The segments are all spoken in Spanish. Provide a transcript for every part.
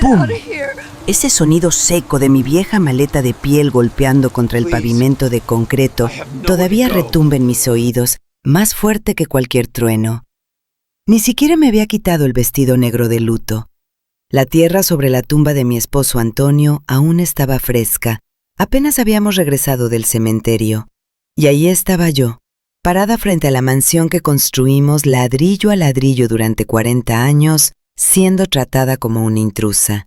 ¡Pum! Ese sonido seco de mi vieja maleta de piel golpeando contra el pavimento de concreto todavía retumba en mis oídos, más fuerte que cualquier trueno. Ni siquiera me había quitado el vestido negro de luto. La tierra sobre la tumba de mi esposo Antonio aún estaba fresca. Apenas habíamos regresado del cementerio. Y ahí estaba yo, parada frente a la mansión que construimos ladrillo a ladrillo durante 40 años, siendo tratada como una intrusa.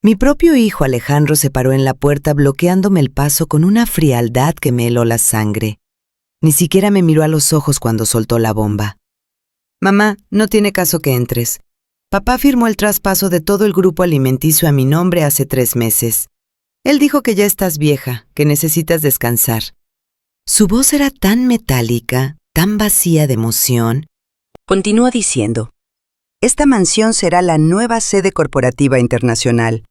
Mi propio hijo Alejandro se paró en la puerta bloqueándome el paso con una frialdad que me heló la sangre. Ni siquiera me miró a los ojos cuando soltó la bomba. «Mamá, no tiene caso que entres. Papá firmó el traspaso de todo el grupo alimenticio a mi nombre hace 3 meses. Él dijo que ya estás vieja, que necesitas descansar». Su voz era tan metálica, tan vacía de emoción. Continúa diciendo: «Esta mansión será la nueva sede corporativa internacional.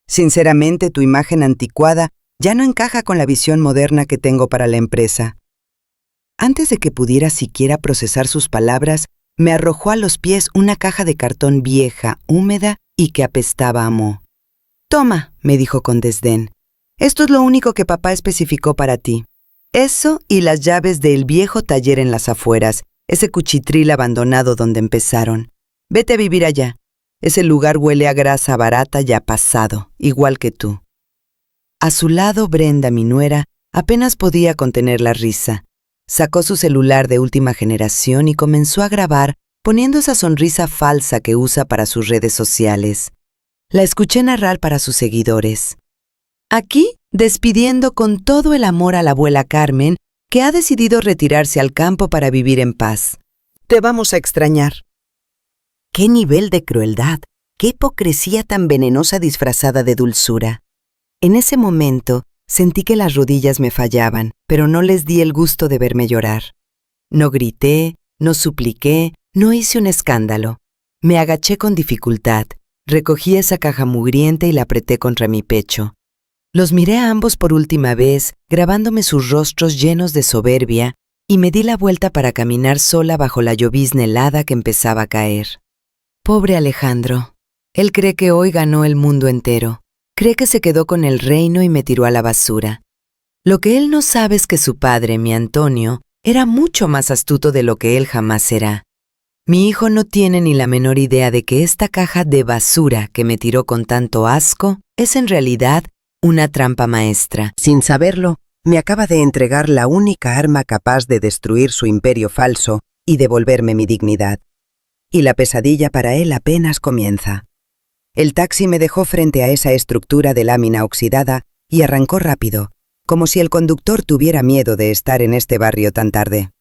Sinceramente, tu imagen anticuada ya no encaja con la visión moderna que tengo para la empresa». Antes de que pudiera siquiera procesar sus palabras, me arrojó a los pies una caja de cartón vieja, húmeda y que apestaba a moho. «Toma», me dijo con desdén. «Esto es lo único que papá especificó para ti. Eso y las llaves del viejo taller en las afueras, ese cuchitril abandonado donde empezaron. Vete a vivir allá. Ese lugar huele a grasa barata ya pasado, igual que tú». A su lado, Brenda, mi nuera, apenas podía contener la risa. Sacó su celular de última generación y comenzó a grabar, poniendo esa sonrisa falsa que usa para sus redes sociales. La escuché narrar para sus seguidores. Aquí, despidiendo con todo el amor a la abuela Carmen, que ha decidido retirarse al campo para vivir en paz. Te vamos a extrañar. ¡Qué nivel de crueldad! ¡Qué hipocresía tan venenosa disfrazada de dulzura! En ese momento, sentí que las rodillas me fallaban, pero no les di el gusto de verme llorar. No grité, no supliqué, no hice un escándalo. Me agaché con dificultad, recogí esa caja mugrienta y la apreté contra mi pecho. Los miré a ambos por última vez, grabándome sus rostros llenos de soberbia, y me di la vuelta para caminar sola bajo la llovizna helada que empezaba a caer. Pobre Alejandro. Él cree que hoy ganó el mundo entero. Cree que se quedó con el reino y me tiró a la basura. Lo que él no sabe es que su padre, mi Antonio, era mucho más astuto de lo que él jamás será. Mi hijo no tiene ni la menor idea de que esta caja de basura que me tiró con tanto asco es en realidad una trampa maestra. Sin saberlo, me acaba de entregar la única arma capaz de destruir su imperio falso y devolverme mi dignidad. Y la pesadilla para él apenas comienza. El taxi me dejó frente a esa estructura de lámina oxidada y arrancó rápido, como si el conductor tuviera miedo de estar en este barrio tan tarde.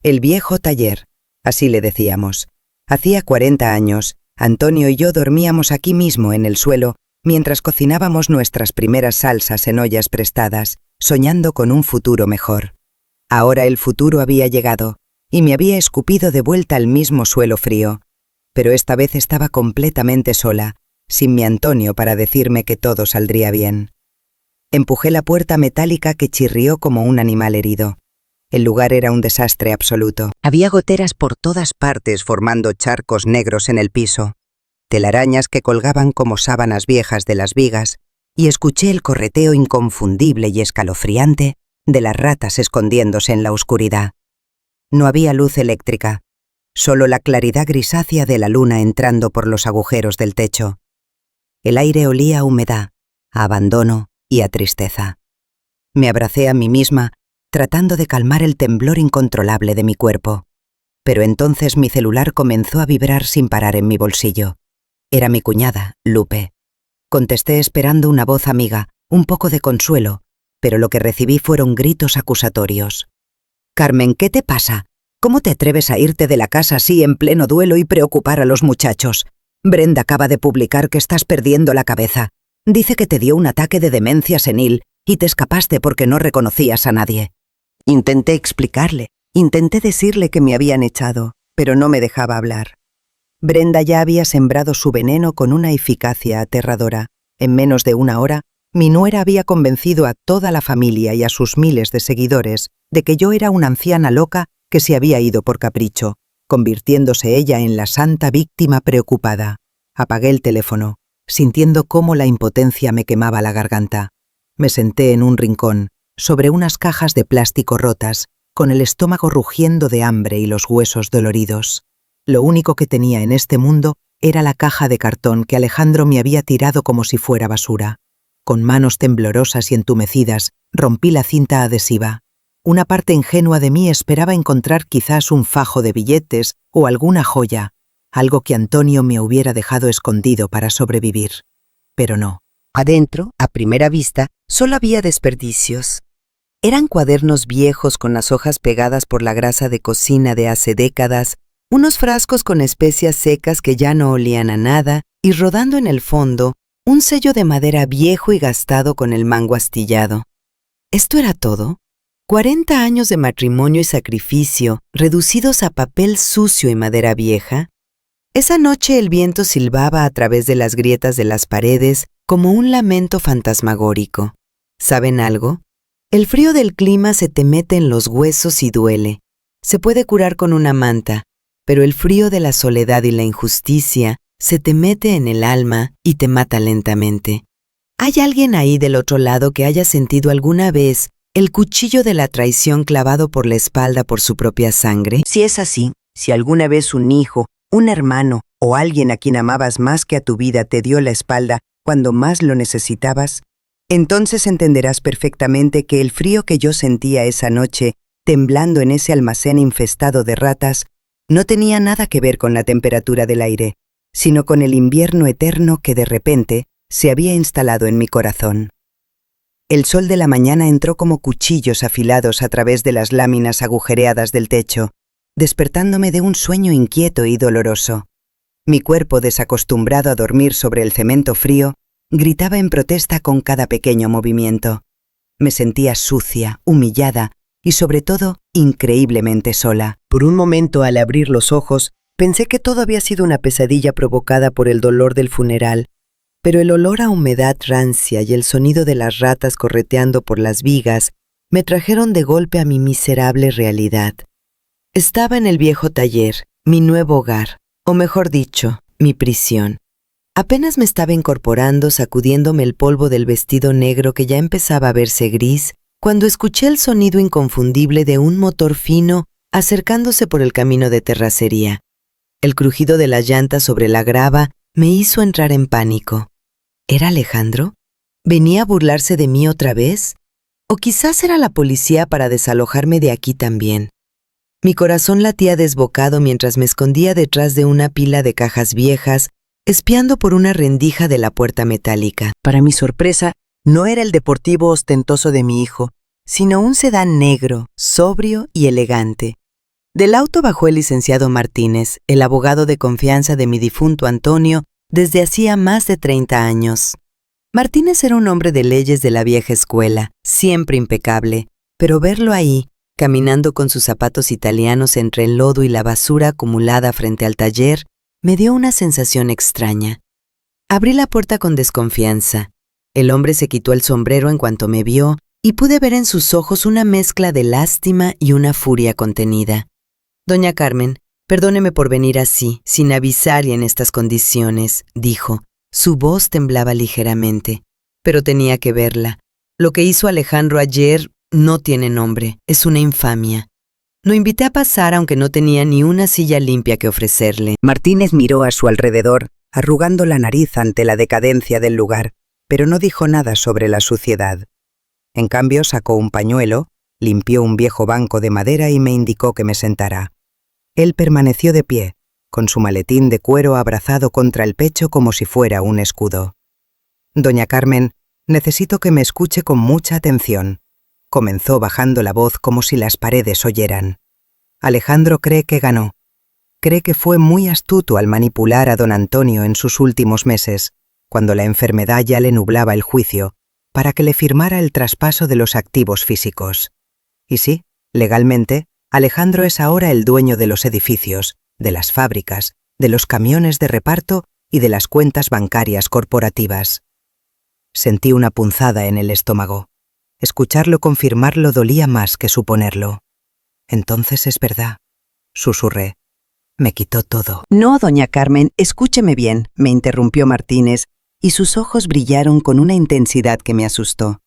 El viejo taller, así le decíamos. Hacía 40 años, Antonio y yo dormíamos aquí mismo en el suelo mientras cocinábamos nuestras primeras salsas en ollas prestadas, soñando con un futuro mejor. Ahora el futuro había llegado y me había escupido de vuelta al mismo suelo frío. Pero esta vez estaba completamente sola, sin mi Antonio para decirme que todo saldría bien. Empujé la puerta metálica que chirrió como un animal herido. El lugar era un desastre absoluto. Había goteras por todas partes formando charcos negros en el piso, telarañas que colgaban como sábanas viejas de las vigas, y escuché el correteo inconfundible y escalofriante de las ratas escondiéndose en la oscuridad. No había luz eléctrica. Solo la claridad grisácea de la luna entrando por los agujeros del techo. El aire olía a humedad, a abandono y a tristeza. Me abracé a mí misma, tratando de calmar el temblor incontrolable de mi cuerpo. Pero entonces mi celular comenzó a vibrar sin parar en mi bolsillo. Era mi cuñada, Lupe. Contesté esperando una voz amiga, un poco de consuelo, pero lo que recibí fueron gritos acusatorios. «Carmen, ¿qué te pasa? ¿Cómo te atreves a irte de la casa así en pleno duelo y preocupar a los muchachos? Brenda acaba de publicar que estás perdiendo la cabeza. Dice que te dio un ataque de demencia senil y te escapaste porque no reconocías a nadie». Intenté explicarle, intenté decirle que me habían echado, pero no me dejaba hablar. Brenda ya había sembrado su veneno con una eficacia aterradora. En menos de 1 hora, mi nuera había convencido a toda la familia y a sus miles de seguidores de que yo era una anciana loca que se había ido por capricho, convirtiéndose ella en la santa víctima preocupada. Apagué el teléfono. sintiendo cómo la impotencia me quemaba la garganta. Me senté en un rincón, sobre unas cajas de plástico rotas, con el estómago rugiendo de hambre y los huesos doloridos. Lo único que tenía en este mundo era la caja de cartón que Alejandro me había tirado como si fuera basura. Con manos temblorosas y entumecidas, rompí la cinta adhesiva. Una parte ingenua de mí esperaba encontrar quizás un fajo de billetes o alguna joya, algo que Antonio me hubiera dejado escondido para sobrevivir. Pero no. Adentro, a primera vista, solo había desperdicios. Eran cuadernos viejos con las hojas pegadas por la grasa de cocina de hace décadas, unos frascos con especias secas que ya no olían a nada, y rodando en el fondo, un sello de madera viejo y gastado con el mango astillado. ¿Esto era todo? 40 años de matrimonio y sacrificio, reducidos a papel sucio y madera vieja. Esa noche el viento silbaba a través de las grietas de las paredes como un lamento fantasmagórico. ¿Saben algo? El frío del clima se te mete en los huesos y duele. Se puede curar con una manta, pero el frío de la soledad y la injusticia se te mete en el alma y te mata lentamente. ¿Hay alguien ahí del otro lado que haya sentido alguna vez el cuchillo de la traición clavado por la espalda por su propia sangre? Si es así, si alguna vez un hijo, un hermano o alguien a quien amabas más que a tu vida te dio la espalda cuando más lo necesitabas, entonces entenderás perfectamente que el frío que yo sentía esa noche, temblando en ese almacén infestado de ratas, no tenía nada que ver con la temperatura del aire, sino con el invierno eterno que de repente se había instalado en mi corazón. El sol de la mañana entró como cuchillos afilados a través de las láminas agujereadas del techo, despertándome de un sueño inquieto y doloroso. Mi cuerpo, desacostumbrado a dormir sobre el cemento frío, gritaba en protesta con cada pequeño movimiento. Me sentía sucia, humillada y sobre todo increíblemente sola. Por un momento, al abrir los ojos, pensé que todo había sido una pesadilla provocada por el dolor del funeral, pero el olor a humedad rancia y el sonido de las ratas correteando por las vigas me trajeron de golpe a mi miserable realidad. Estaba en el viejo taller, mi nuevo hogar, o mejor dicho, mi prisión. Apenas me estaba incorporando, sacudiéndome el polvo del vestido negro que ya empezaba a verse gris, cuando escuché el sonido inconfundible de un motor fino acercándose por el camino de terracería. El crujido de las llantas sobre la grava me hizo entrar en pánico. ¿Era Alejandro? ¿Venía a burlarse de mí otra vez? ¿O quizás era la policía para desalojarme de aquí también? Mi corazón latía desbocado mientras me escondía detrás de una pila de cajas viejas, espiando por una rendija de la puerta metálica. Para mi sorpresa, no era el deportivo ostentoso de mi hijo, sino un sedán negro, sobrio y elegante. Del auto bajó el licenciado Martínez, el abogado de confianza de mi difunto Antonio, desde hacía más de 30 años. Martínez era un hombre de leyes de la vieja escuela, siempre impecable, pero verlo ahí, caminando con sus zapatos italianos entre el lodo y la basura acumulada frente al taller, me dio una sensación extraña. Abrí la puerta con desconfianza. El hombre se quitó el sombrero en cuanto me vio y pude ver en sus ojos una mezcla de lástima y una furia contenida. «Doña Carmen, perdóneme por venir así, sin avisar y en estas condiciones», dijo. Su voz temblaba ligeramente. Pero tenía que verla. Lo que hizo Alejandro ayer no tiene nombre, es una infamia. Lo invité a pasar aunque no tenía ni una silla limpia que ofrecerle. Martínez miró a su alrededor, arrugando la nariz ante la decadencia del lugar, pero no dijo nada sobre la suciedad. En cambio, sacó un pañuelo, limpió un viejo banco de madera y me indicó que me sentara. Él permaneció de pie, con su maletín de cuero abrazado contra el pecho como si fuera un escudo. «Doña Carmen, necesito que me escuche con mucha atención», comenzó bajando la voz como si las paredes oyeran. «Alejandro cree que ganó. Cree que fue muy astuto al manipular a don Antonio en sus últimos meses, cuando la enfermedad ya le nublaba el juicio, para que le firmara el traspaso de los activos físicos. Y sí, legalmente, Alejandro es ahora el dueño de los edificios, de las fábricas, de los camiones de reparto y de las cuentas bancarias corporativas». Sentí una punzada en el estómago. Escucharlo confirmarlo dolía más que suponerlo. «Entonces es verdad», susurré. «Me quitó todo». «No, doña Carmen, escúcheme bien», me interrumpió Martínez, y sus ojos brillaron con una intensidad que me asustó.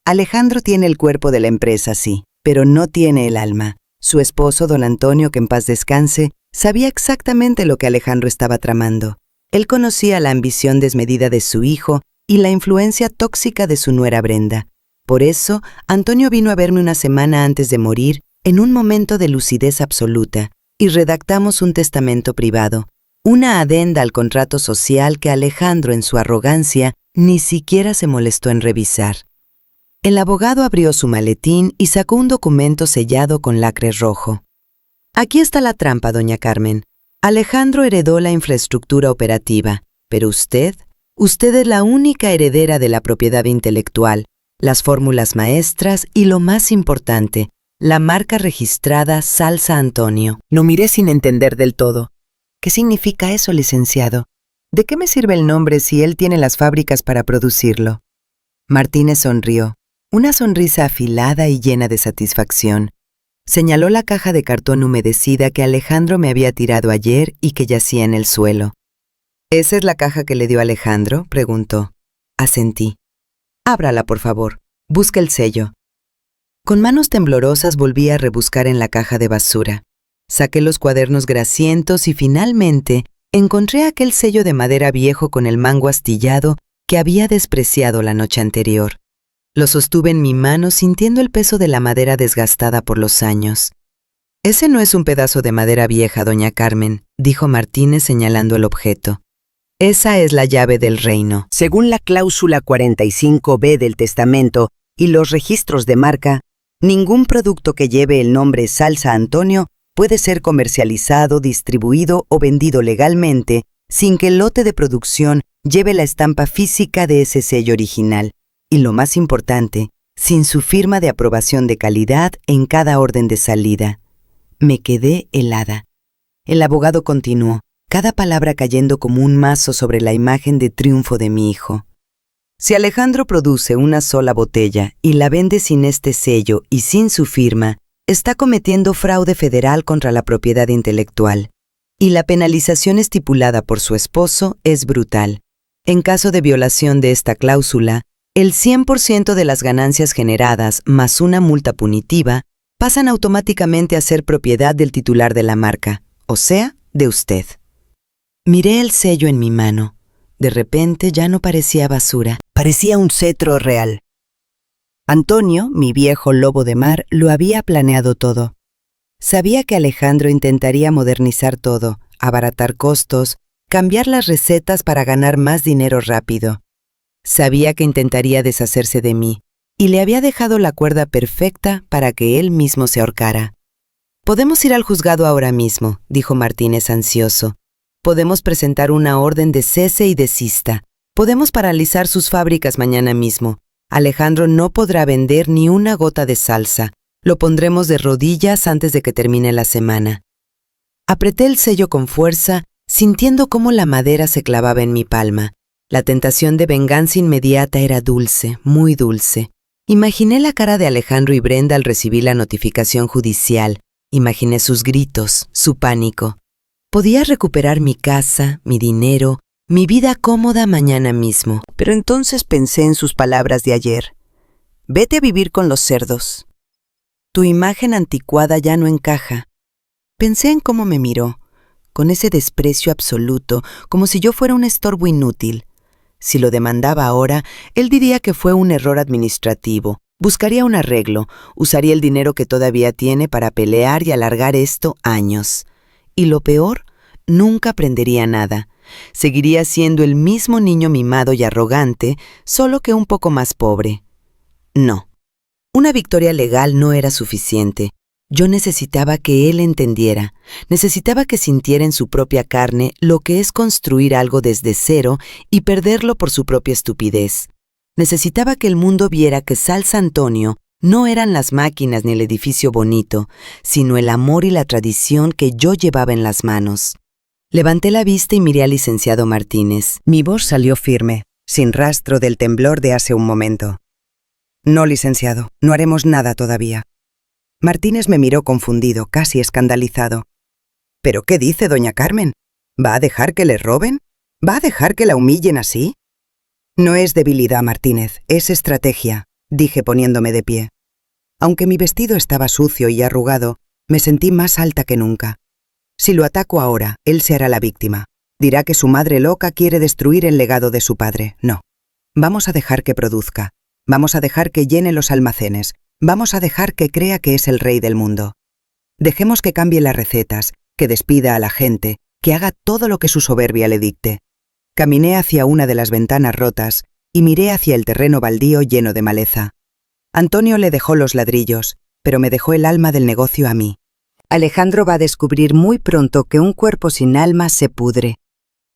Alejandro tiene el cuerpo de la empresa, sí, pero no tiene el alma. Su esposo, don Antonio, que en paz descanse, sabía exactamente lo que Alejandro estaba tramando. Él conocía la ambición desmedida de su hijo y la influencia tóxica de su nuera Brenda. Por eso, Antonio vino a verme una semana antes de morir, en un momento de lucidez absoluta, y redactamos un testamento privado, una adenda al contrato social que Alejandro, en su arrogancia, ni siquiera se molestó en revisar. El abogado abrió su maletín y sacó un documento sellado con lacre rojo. Aquí está la trampa, doña Carmen. Alejandro heredó la infraestructura operativa, pero usted es la única heredera de la propiedad intelectual, las fórmulas maestras y, lo más importante, la marca registrada Salsa Antonio. Lo miré sin entender del todo. ¿Qué significa eso, licenciado? ¿De qué me sirve el nombre si él tiene las fábricas para producirlo? Martínez sonrió, una sonrisa afilada y llena de satisfacción. Señaló la caja de cartón humedecida que Alejandro me había tirado ayer y que yacía en el suelo. ¿Esa es la caja que le dio Alejandro?, preguntó. Asentí. Ábrala, por favor. Busca el sello. Con manos temblorosas volví a rebuscar en la caja de basura. Saqué los cuadernos grasientos y finalmente encontré aquel sello de madera viejo con el mango astillado que había despreciado la noche anterior. Lo sostuve en mi mano sintiendo el peso de la madera desgastada por los años. «Ese no es un pedazo de madera vieja, doña Carmen», dijo Martínez señalando el objeto. «Esa es la llave del reino». Según la cláusula 45B del testamento y los registros de marca, ningún producto que lleve el nombre Salsa Antonio puede ser comercializado, distribuido o vendido legalmente sin que el lote de producción lleve la estampa física de ese sello original. Y lo más importante, sin su firma de aprobación de calidad en cada orden de salida. Me quedé helada. El abogado continuó, cada palabra cayendo como un mazo sobre la imagen de triunfo de mi hijo. Si Alejandro produce una sola botella y la vende sin este sello y sin su firma, está cometiendo fraude federal contra la propiedad intelectual. Y la penalización estipulada por su esposo es brutal. En caso de violación de esta cláusula, el 100% de las ganancias generadas más una multa punitiva pasan automáticamente a ser propiedad del titular de la marca, o sea, de usted. Miré el sello en mi mano. De repente ya no parecía basura, parecía un cetro real. Antonio, mi viejo lobo de mar, lo había planeado todo. Sabía que Alejandro intentaría modernizar todo, abaratar costos, cambiar las recetas para ganar más dinero rápido. Sabía que intentaría deshacerse de mí, y le había dejado la cuerda perfecta para que él mismo se ahorcara. «Podemos ir al juzgado ahora mismo», dijo Martínez ansioso. «Podemos presentar una orden de cese y desista. Podemos paralizar sus fábricas mañana mismo. Alejandro no podrá vender ni una gota de salsa. Lo pondremos de rodillas antes de que termine la semana». Apreté el sello con fuerza, sintiendo cómo la madera se clavaba en mi palma. La tentación de venganza inmediata era dulce, muy dulce. Imaginé la cara de Alejandro y Brenda al recibir la notificación judicial. Imaginé sus gritos, su pánico. Podía recuperar mi casa, mi dinero, mi vida cómoda mañana mismo. Pero entonces pensé en sus palabras de ayer. «Vete a vivir con los cerdos. Tu imagen anticuada ya no encaja». Pensé en cómo me miró, con ese desprecio absoluto, como si yo fuera un estorbo inútil. Si lo demandaba ahora, él diría que fue un error administrativo, buscaría un arreglo, usaría el dinero que todavía tiene para pelear y alargar esto años. Y lo peor, nunca aprendería nada. Seguiría siendo el mismo niño mimado y arrogante, solo que un poco más pobre. No, una victoria legal no era suficiente. Yo necesitaba que él entendiera, necesitaba que sintiera en su propia carne lo que es construir algo desde cero y perderlo por su propia estupidez. Necesitaba que el mundo viera que Salsa Antonio no eran las máquinas ni el edificio bonito, sino el amor y la tradición que yo llevaba en las manos. Levanté la vista y miré al licenciado Martínez. Mi voz salió firme, sin rastro del temblor de hace un momento. «No, licenciado, no haremos nada todavía». Martínez me miró confundido, casi escandalizado. «¿Pero qué dice doña Carmen? ¿Va a dejar que le roben? ¿Va a dejar que la humillen así? No es debilidad, Martínez, es estrategia, dije poniéndome de pie. Aunque mi vestido estaba sucio y arrugado, me sentí más alta que nunca. Si lo ataco ahora, él se hará la víctima. Dirá que su madre loca quiere destruir el legado de su padre. No. Vamos a dejar que produzca. Vamos a dejar que llene los almacenes. Vamos a dejar que crea que es el rey del mundo. Dejemos que cambie las recetas, que despida a la gente, que haga todo lo que su soberbia le dicte. Caminé hacia una de las ventanas rotas y miré hacia el terreno baldío lleno de maleza. Antonio le dejó los ladrillos, pero me dejó el alma del negocio a mí. Alejandro va a descubrir muy pronto que un cuerpo sin alma se pudre.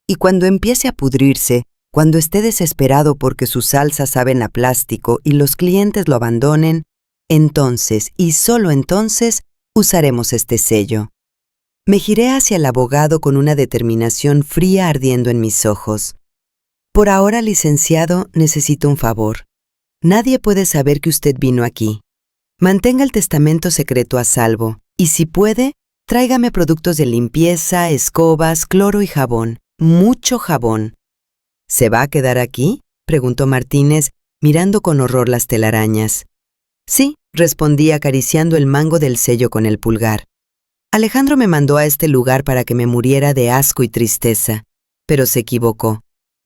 Y cuando empiece a pudrirse, cuando esté desesperado porque sus salsas saben a plástico y los clientes lo abandonen, entonces, y solo entonces, usaremos este sello. Me giré hacia el abogado con una determinación fría ardiendo en mis ojos. Por ahora, licenciado, necesito un favor. Nadie puede saber que usted vino aquí. Mantenga el testamento secreto a salvo, y si puede, tráigame productos de limpieza, escobas, cloro y jabón. Mucho jabón. ¿Se va a quedar aquí?, preguntó Martínez, mirando con horror las telarañas. Sí, respondí acariciando el mango del sello con el pulgar. Alejandro me mandó a este lugar para que me muriera de asco y tristeza, pero se equivocó.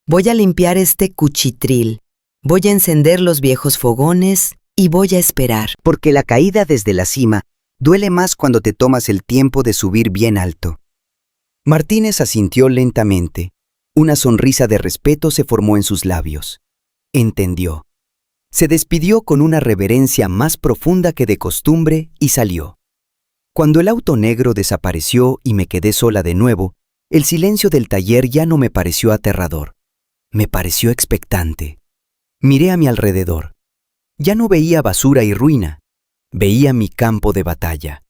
Voy a limpiar este cuchitril, voy a encender los viejos fogones y voy a esperar. Porque la caída desde la cima duele más cuando te tomas el tiempo de subir bien alto. Martínez asintió lentamente. Una sonrisa de respeto se formó en sus labios. Entendió. Se despidió con una reverencia más profunda que de costumbre y salió. Cuando el auto negro desapareció y me quedé sola de nuevo, el silencio del taller ya no me pareció aterrador. Me pareció expectante. Miré a mi alrededor. Ya no veía basura y ruina. Veía mi campo de batalla.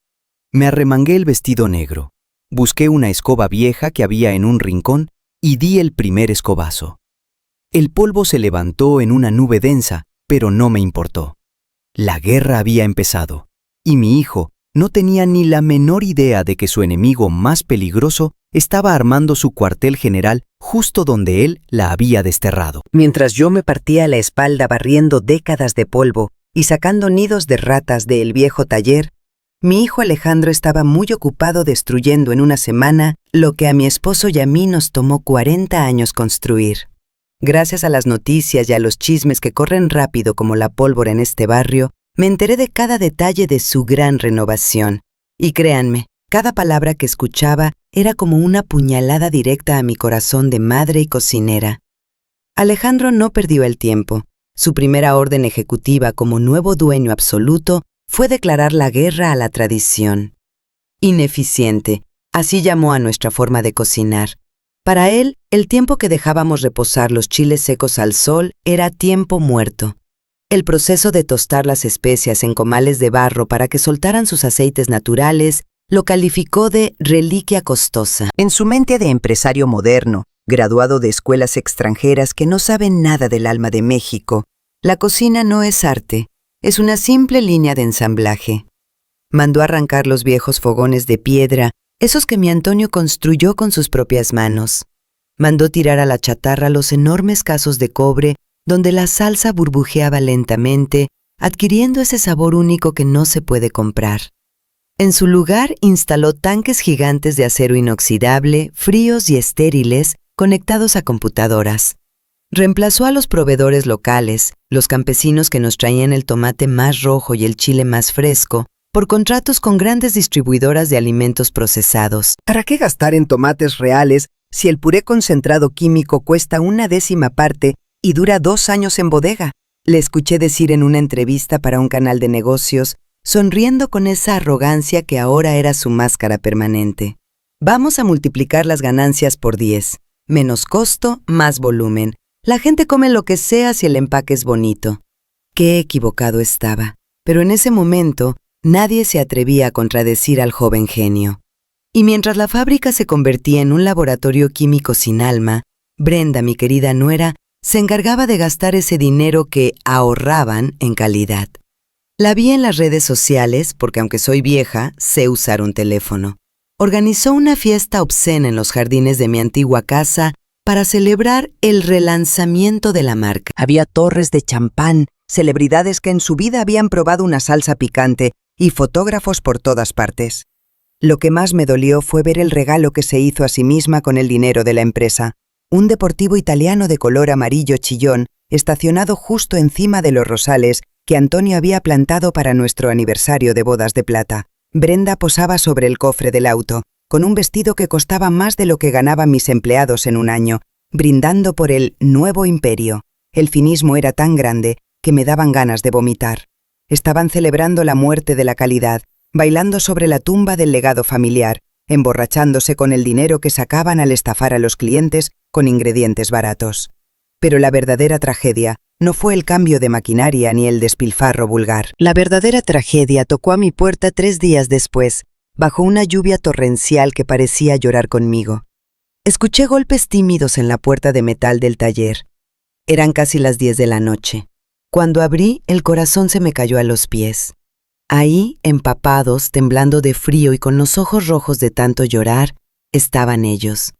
Me arremangué el vestido negro. Busqué una escoba vieja que había en un rincón y di el primer escobazo. El polvo se levantó en una nube densa, pero no me importó. La guerra había empezado, y mi hijo no tenía ni la menor idea de que su enemigo más peligroso estaba armando su cuartel general justo donde él la había desterrado. Mientras yo me partía la espalda barriendo décadas de polvo y sacando nidos de ratas del viejo taller, mi hijo Alejandro estaba muy ocupado destruyendo en una semana lo que a mi esposo y a mí nos tomó 40 años construir. Gracias a las noticias y a los chismes que corren rápido como la pólvora en este barrio, me enteré de cada detalle de su gran renovación. Y créanme, cada palabra que escuchaba era como una puñalada directa a mi corazón de madre y cocinera. Alejandro no perdió el tiempo. Su primera orden ejecutiva como nuevo dueño absoluto fue declarar la guerra a la tradición. Ineficiente, así llamó a nuestra forma de cocinar. Para él, el tiempo que dejábamos reposar los chiles secos al sol era tiempo muerto. El proceso de tostar las especias en comales de barro para que soltaran sus aceites naturales lo calificó de reliquia costosa. En su mente de empresario moderno, graduado de escuelas extranjeras que no saben nada del alma de México, la cocina no es arte, es una simple línea de ensamblaje. Mandó arrancar los viejos fogones de piedra, esos que mi Antonio construyó con sus propias manos. Mandó tirar a la chatarra los enormes casos de cobre donde la salsa burbujeaba lentamente, adquiriendo ese sabor único que no se puede comprar. En su lugar instaló tanques gigantes de acero inoxidable, fríos y estériles, conectados a computadoras. Reemplazó a los proveedores locales, los campesinos que nos traían el tomate más rojo y el chile más fresco, por contratos con grandes distribuidoras de alimentos procesados. ¿Para qué gastar en tomates reales si el puré concentrado químico cuesta 1/10 parte y dura 2 años en bodega? Le escuché decir en una entrevista para un canal de negocios, sonriendo con esa arrogancia que ahora era su máscara permanente. Vamos a multiplicar las ganancias por 10. Menos costo, más volumen. La gente come lo que sea si el empaque es bonito. Qué equivocado estaba. Pero en ese momento, nadie se atrevía a contradecir al joven genio. Y mientras la fábrica se convertía en un laboratorio químico sin alma, Brenda, mi querida nuera, se encargaba de gastar ese dinero que ahorraban en calidad. La vi en las redes sociales porque, aunque soy vieja, sé usar un teléfono. Organizó una fiesta obscena en los jardines de mi antigua casa para celebrar el relanzamiento de la marca. Había torres de champán, celebridades que en su vida habían probado una salsa picante y fotógrafos por todas partes. Lo que más me dolió fue ver el regalo que se hizo a sí misma con el dinero de la empresa. Un deportivo italiano de color amarillo chillón, estacionado justo encima de los rosales que Antonio había plantado para nuestro aniversario de bodas de plata. Brenda posaba sobre el cofre del auto, con un vestido que costaba más de lo que ganaban mis empleados en un año, brindando por el nuevo imperio. El cinismo era tan grande que me daban ganas de vomitar. Estaban celebrando la muerte de la calidad, bailando sobre la tumba del legado familiar, emborrachándose con el dinero que sacaban al estafar a los clientes con ingredientes baratos. Pero la verdadera tragedia no fue el cambio de maquinaria ni el despilfarro vulgar. La verdadera tragedia tocó a mi puerta 3 días después, bajo una lluvia torrencial que parecía llorar conmigo. Escuché golpes tímidos en la puerta de metal del taller. Eran casi las 10 de la noche. Cuando abrí, el corazón se me cayó a los pies. Ahí, empapados, temblando de frío y con los ojos rojos de tanto llorar, estaban ellos.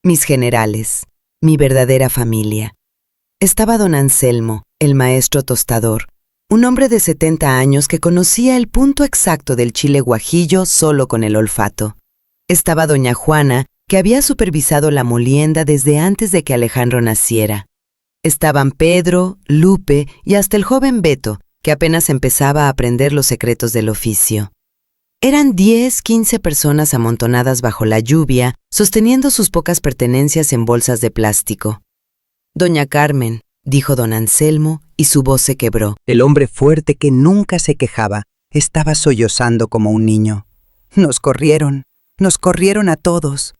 Mis generales, mi verdadera familia. Estaba don Anselmo, el maestro tostador, un hombre de 70 años que conocía el punto exacto del chile guajillo solo con el olfato. Estaba doña Juana, que había supervisado la molienda desde antes de que Alejandro naciera. Estaban Pedro, Lupe y hasta el joven Beto, que apenas empezaba a aprender los secretos del oficio. Eran 10-15 personas amontonadas bajo la lluvia, sosteniendo sus pocas pertenencias en bolsas de plástico. Doña Carmen, dijo don Anselmo, y su voz se quebró. El hombre fuerte que nunca se quejaba estaba sollozando como un niño. Nos corrieron a todos.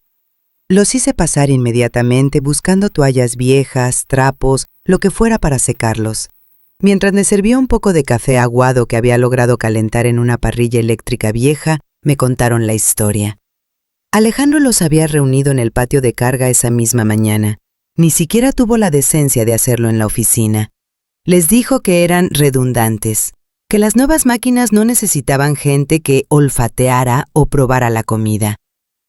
Los hice pasar inmediatamente buscando toallas viejas, trapos, lo que fuera para secarlos. Mientras me servía un poco de café aguado que había logrado calentar en una parrilla eléctrica vieja, me contaron la historia. Alejandro los había reunido en el patio de carga esa misma mañana. Ni siquiera tuvo la decencia de hacerlo en la oficina. Les dijo que eran redundantes, que las nuevas máquinas no necesitaban gente que olfateara o probara la comida.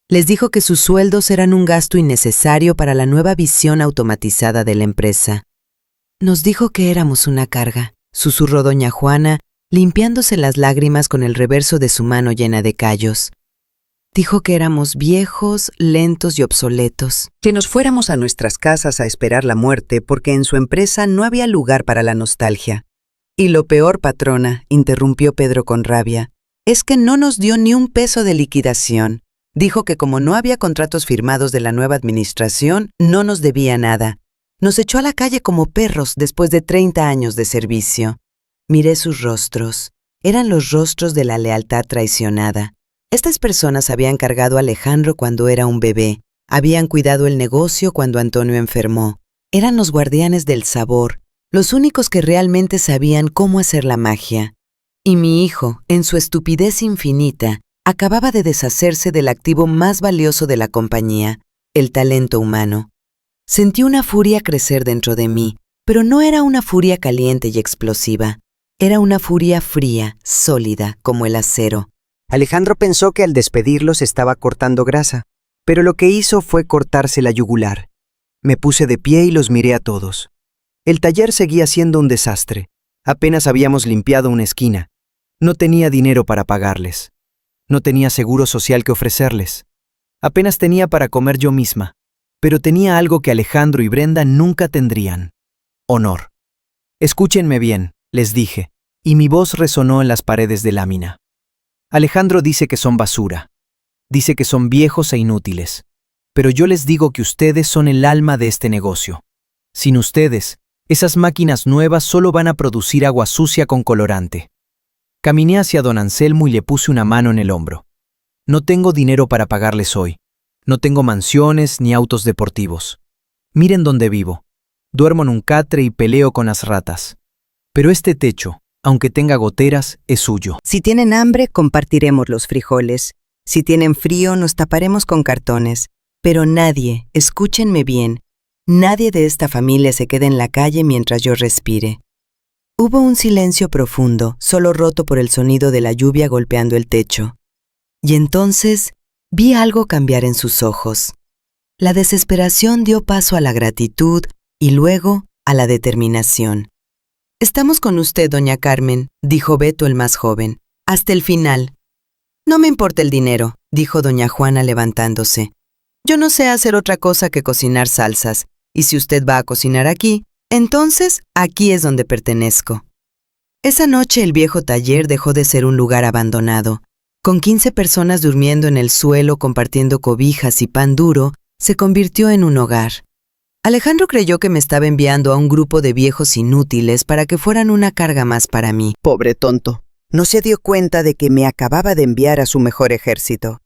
Les dijo que sus sueldos eran un gasto innecesario para la nueva visión automatizada de la empresa. Nos dijo que éramos una carga, susurró doña Juana, limpiándose las lágrimas con el reverso de su mano llena de callos. Dijo que éramos viejos, lentos y obsoletos. Que nos fuéramos a nuestras casas a esperar la muerte porque en su empresa no había lugar para la nostalgia. Y lo peor, patrona, interrumpió Pedro con rabia, es que no nos dio ni un peso de liquidación. Dijo que como no había contratos firmados de la nueva administración, no nos debía nada. Nos echó a la calle como perros después de 30 años de servicio. Miré sus rostros. Eran los rostros de la lealtad traicionada. Estas personas habían cargado a Alejandro cuando era un bebé. Habían cuidado el negocio cuando Antonio enfermó. Eran los guardianes del sabor, los únicos que realmente sabían cómo hacer la magia. Y mi hijo, en su estupidez infinita, acababa de deshacerse del activo más valioso de la compañía, el talento humano. Sentí una furia crecer dentro de mí, pero no era una furia caliente y explosiva. Era una furia fría, sólida, como el acero. Alejandro pensó que al despedirlos estaba cortando grasa, pero lo que hizo fue cortarse la yugular. Me puse de pie y los miré a todos. El taller seguía siendo un desastre. Apenas habíamos limpiado una esquina. No tenía dinero para pagarles. No tenía seguro social que ofrecerles. Apenas tenía para comer yo misma. Pero tenía algo que Alejandro y Brenda nunca tendrían. Honor. Escúchenme bien, les dije, y mi voz resonó en las paredes de lámina. Alejandro dice que son basura. Dice que son viejos e inútiles. Pero yo les digo que ustedes son el alma de este negocio. Sin ustedes, esas máquinas nuevas solo van a producir agua sucia con colorante. Caminé hacia don Anselmo y le puse una mano en el hombro. No tengo dinero para pagarles hoy. No tengo mansiones ni autos deportivos. Miren dónde vivo. Duermo en un catre y peleo con las ratas. Pero este techo, aunque tenga goteras, es suyo. Si tienen hambre, compartiremos los frijoles. Si tienen frío, nos taparemos con cartones. Pero nadie, escúchenme bien, nadie de esta familia se quede en la calle mientras yo respire. Hubo un silencio profundo, solo roto por el sonido de la lluvia golpeando el techo. Y entonces vi algo cambiar en sus ojos. La desesperación dio paso a la gratitud y luego a la determinación. «Estamos con usted, doña Carmen», dijo Beto, el más joven, «hasta el final». «No me importa el dinero», dijo doña Juana levantándose. «Yo no sé hacer otra cosa que cocinar salsas, y si usted va a cocinar aquí, entonces aquí es donde pertenezco». Esa noche el viejo taller dejó de ser un lugar abandonado. Con 15 personas durmiendo en el suelo compartiendo cobijas y pan duro, se convirtió en un hogar. Alejandro creyó que me estaba enviando a un grupo de viejos inútiles para que fueran una carga más para mí. Pobre tonto. No se dio cuenta de que me acababa de enviar a su mejor ejército.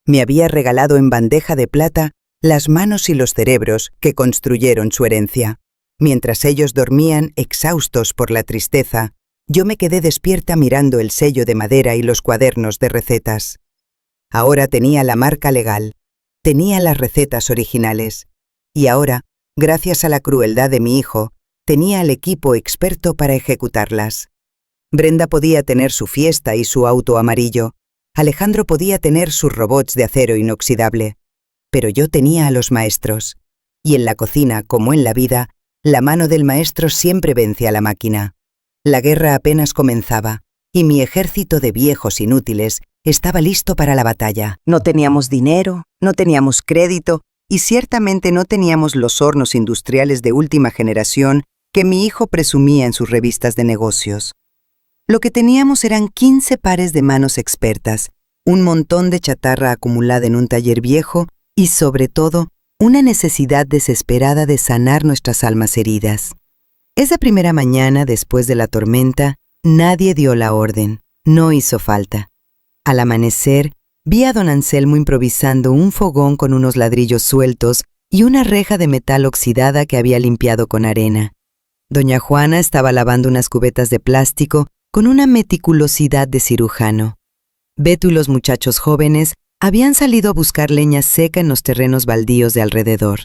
Me había regalado en bandeja de plata las manos y los cerebros que construyeron su herencia. Mientras ellos dormían exhaustos por la tristeza, yo me quedé despierta mirando el sello de madera y los cuadernos de recetas. Ahora tenía la marca legal, tenía las recetas originales, y ahora, gracias a la crueldad de mi hijo, tenía al equipo experto para ejecutarlas. Brenda podía tener su fiesta y su auto amarillo, Alejandro podía tener sus robots de acero inoxidable, pero yo tenía a los maestros, y en la cocina, como en la vida, la mano del maestro siempre vence a la máquina. La guerra apenas comenzaba, y mi ejército de viejos inútiles estaba listo para la batalla. No teníamos dinero, no teníamos crédito, y ciertamente no teníamos los hornos industriales de última generación que mi hijo presumía en sus revistas de negocios. Lo que teníamos eran 15 pares de manos expertas, un montón de chatarra acumulada en un taller viejo y, sobre todo, una necesidad desesperada de sanar nuestras almas heridas. Esa primera mañana, después de la tormenta, nadie dio la orden, no hizo falta. Al amanecer, vi a don Anselmo improvisando un fogón con unos ladrillos sueltos y una reja de metal oxidada que había limpiado con arena. Doña Juana estaba lavando unas cubetas de plástico con una meticulosidad de cirujano. Beto y los muchachos jóvenes habían salido a buscar leña seca en los terrenos baldíos de alrededor.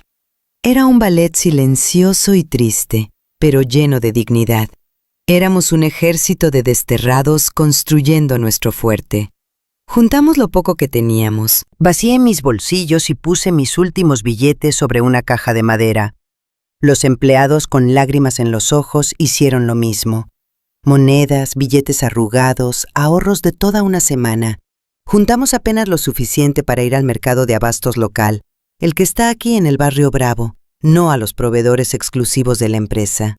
Era un ballet silencioso y triste, pero lleno de dignidad. Éramos un ejército de desterrados construyendo nuestro fuerte. Juntamos lo poco que teníamos. Vacié mis bolsillos y puse mis últimos billetes sobre una caja de madera. Los empleados, con lágrimas en los ojos, hicieron lo mismo. Monedas, billetes arrugados, ahorros de toda una semana. Juntamos apenas lo suficiente para ir al mercado de abastos local, el que está aquí en el barrio Bravo, no a los proveedores exclusivos de la empresa.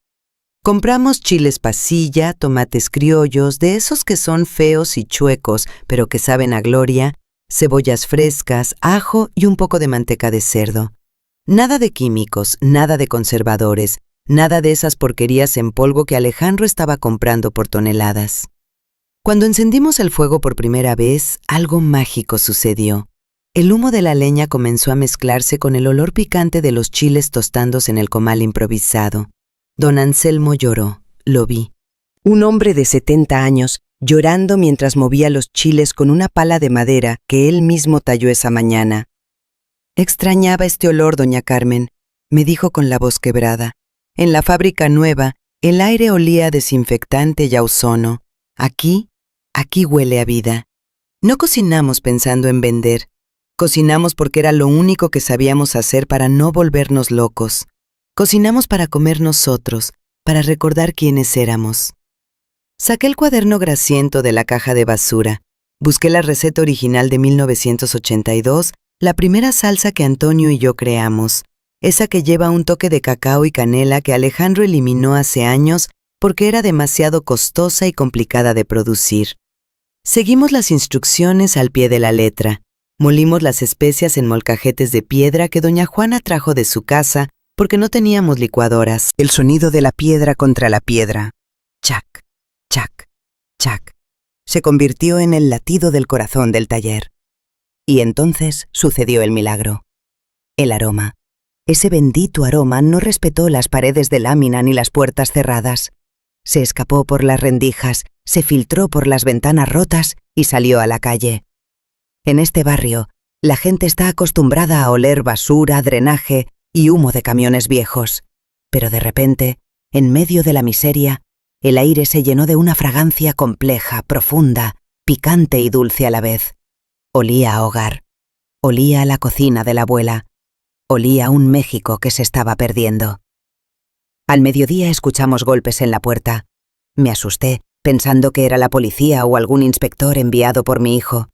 Compramos chiles pasilla, tomates criollos, de esos que son feos y chuecos, pero que saben a gloria, cebollas frescas, ajo y un poco de manteca de cerdo. Nada de químicos, nada de conservadores, nada de esas porquerías en polvo que Alejandro estaba comprando por toneladas. Cuando encendimos el fuego por primera vez, algo mágico sucedió. El humo de la leña comenzó a mezclarse con el olor picante de los chiles tostándose en el comal improvisado. Don Anselmo lloró, lo vi. Un hombre de 70 años, llorando mientras movía los chiles con una pala de madera que él mismo talló esa mañana. «Extrañaba este olor, doña Carmen», me dijo con la voz quebrada. «En la fábrica nueva, el aire olía a desinfectante y a ozono. Aquí huele a vida. No cocinamos pensando en vender. Cocinamos porque era lo único que sabíamos hacer para no volvernos locos. Cocinamos para comer nosotros, para recordar quiénes éramos». Saqué el cuaderno grasiento de la caja de basura. Busqué la receta original de 1982, la primera salsa que Antonio y yo creamos, esa que lleva un toque de cacao y canela que Alejandro eliminó hace años porque era demasiado costosa y complicada de producir. Seguimos las instrucciones al pie de la letra. Molimos las especias en molcajetes de piedra que doña Juana trajo de su casa porque no teníamos licuadoras. El sonido de la piedra contra la piedra. Chac, chac, chac. Se convirtió en el latido del corazón del taller. Y entonces sucedió el milagro. El aroma. Ese bendito aroma no respetó las paredes de lámina ni las puertas cerradas. Se escapó por las rendijas, se filtró por las ventanas rotas y salió a la calle. En este barrio, la gente está acostumbrada a oler basura, drenaje y humo de camiones viejos. Pero de repente, en medio de la miseria, el aire se llenó de una fragancia compleja, profunda, picante y dulce a la vez. Olía a hogar. Olía a la cocina de la abuela. Olía un México que se estaba perdiendo. Al mediodía escuchamos golpes en la puerta. Me asusté, pensando que era la policía o algún inspector enviado por mi hijo.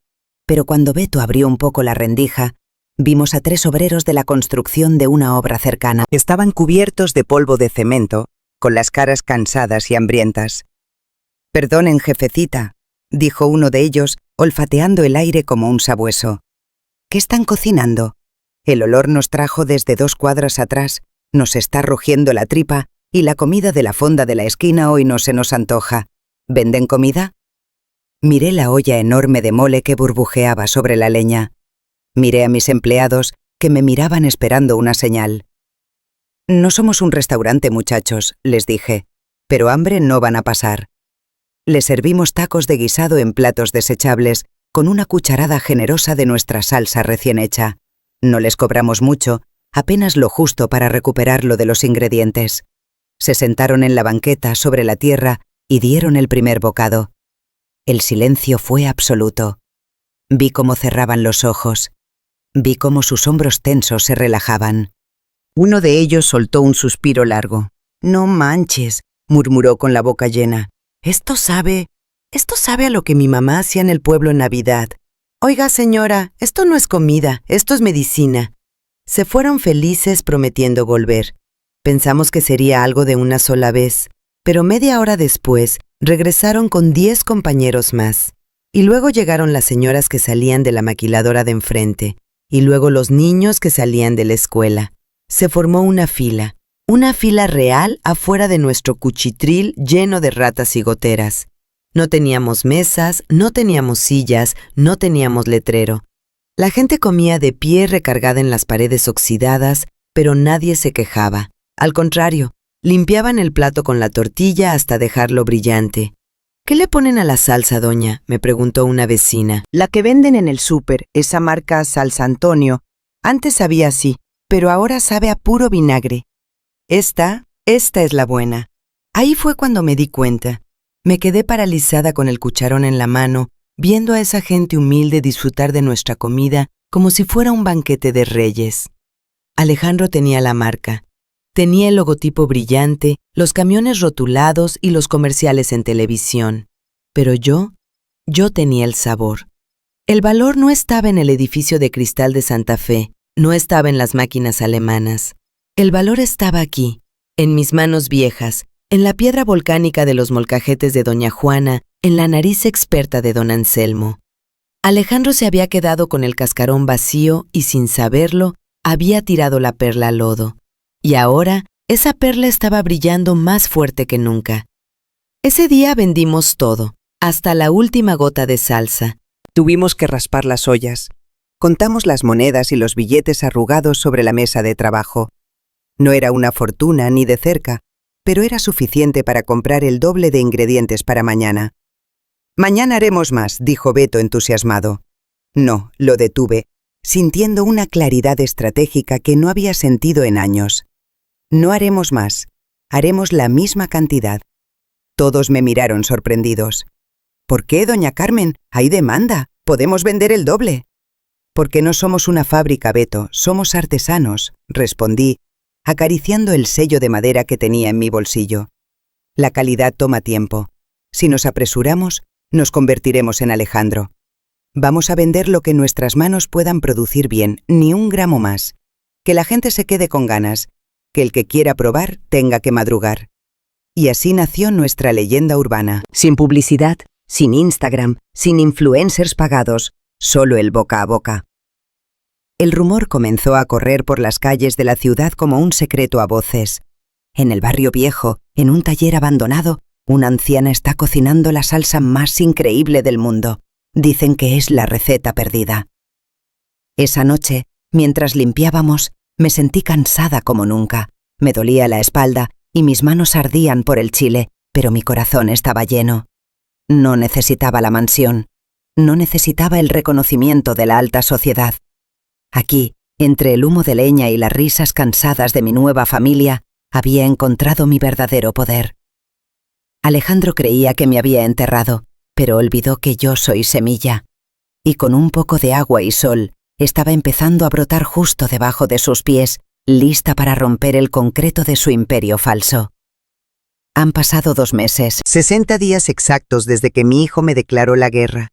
Pero cuando Beto abrió un poco la rendija, vimos a 3 obreros de la construcción de una obra cercana. Estaban cubiertos de polvo de cemento, con las caras cansadas y hambrientas. «Perdonen, jefecita», dijo uno de ellos, olfateando el aire como un sabueso. «¿Qué están cocinando? El olor nos trajo desde 2 cuadras atrás, nos está rugiendo la tripa y la comida de la fonda de la esquina hoy no se nos antoja. ¿Venden comida?» Miré la olla enorme de mole que burbujeaba sobre la leña. Miré a mis empleados, que me miraban esperando una señal. «No somos un restaurante, muchachos», les dije, «pero hambre no van a pasar». Les servimos tacos de guisado en platos desechables, con una cucharada generosa de nuestra salsa recién hecha. No les cobramos mucho, apenas lo justo para recuperarlo de los ingredientes. Se sentaron en la banqueta sobre la tierra y dieron el primer bocado. El silencio fue absoluto. Vi cómo cerraban los ojos. Vi cómo sus hombros tensos se relajaban. Uno de ellos soltó un suspiro largo. «No manches», murmuró con la boca llena. Esto sabe a lo que mi mamá hacía en el pueblo en Navidad. Oiga, señora, esto no es comida, esto es medicina». Se fueron felices prometiendo volver. Pensamos que sería algo de una sola vez, pero media hora después regresaron con 10 compañeros más. Y luego llegaron las señoras que salían de la maquiladora de enfrente, y luego los niños que salían de la escuela. Se formó una fila real afuera de nuestro cuchitril lleno de ratas y goteras. No teníamos mesas, no teníamos sillas, no teníamos letrero. La gente comía de pie recargada en las paredes oxidadas, pero nadie se quejaba. Al contrario, limpiaban el plato con la tortilla hasta dejarlo brillante. «¿Qué le ponen a la salsa, doña?», me preguntó una vecina. «La que venden en el súper, esa marca Salsa Antonio. Antes sabía así, pero ahora sabe a puro vinagre. Esta es la buena». Ahí fue cuando me di cuenta. Me quedé paralizada con el cucharón en la mano, viendo a esa gente humilde disfrutar de nuestra comida como si fuera un banquete de reyes. Alejandro tenía la marca. Tenía el logotipo brillante, los camiones rotulados y los comerciales en televisión. Pero yo tenía el sabor. El valor no estaba en el edificio de cristal de Santa Fe, no estaba en las máquinas alemanas. El valor estaba aquí, en mis manos viejas, en la piedra volcánica de los molcajetes de doña Juana, en la nariz experta de don Anselmo. Alejandro se había quedado con el cascarón vacío y, sin saberlo, había tirado la perla al lodo. Y ahora, esa perla estaba brillando más fuerte que nunca. Ese día vendimos todo, hasta la última gota de salsa. Tuvimos que raspar las ollas. Contamos las monedas y los billetes arrugados sobre la mesa de trabajo. No era una fortuna ni de cerca, pero era suficiente para comprar el doble de ingredientes para mañana. «Mañana haremos más», dijo Beto entusiasmado. No, lo detuve, sintiendo una claridad estratégica que no había sentido en años. «No haremos más, haremos la misma cantidad». Todos me miraron sorprendidos. «¿Por qué, doña Carmen? Hay demanda, podemos vender el doble». «Porque no somos una fábrica, Beto, somos artesanos», respondí, acariciando el sello de madera que tenía en mi bolsillo. «La calidad toma tiempo. Si nos apresuramos, nos convertiremos en Alejandro. Vamos a vender lo que nuestras manos puedan producir bien, ni un gramo más. Que la gente se quede con ganas, que el que quiera probar tenga que madrugar». Y así nació nuestra leyenda urbana. Sin publicidad, sin Instagram, sin influencers pagados, solo el boca a boca. El rumor comenzó a correr por las calles de la ciudad como un secreto a voces. En el barrio viejo, en un taller abandonado, una anciana está cocinando la salsa más increíble del mundo. Dicen que es la receta perdida. Esa noche, mientras limpiábamos, me sentí cansada como nunca. Me dolía la espalda y mis manos ardían por el chile, pero mi corazón estaba lleno. No necesitaba la mansión. No necesitaba el reconocimiento de la alta sociedad. Aquí, entre el humo de leña y las risas cansadas de mi nueva familia, había encontrado mi verdadero poder. Alejandro creía que me había enterrado, pero olvidó que yo soy semilla. Y con un poco de agua y sol, Estaba empezando a brotar justo debajo de sus pies, lista para romper el concreto de su imperio falso. Han pasado 2 meses. 60 días exactos desde que mi hijo me declaró la guerra.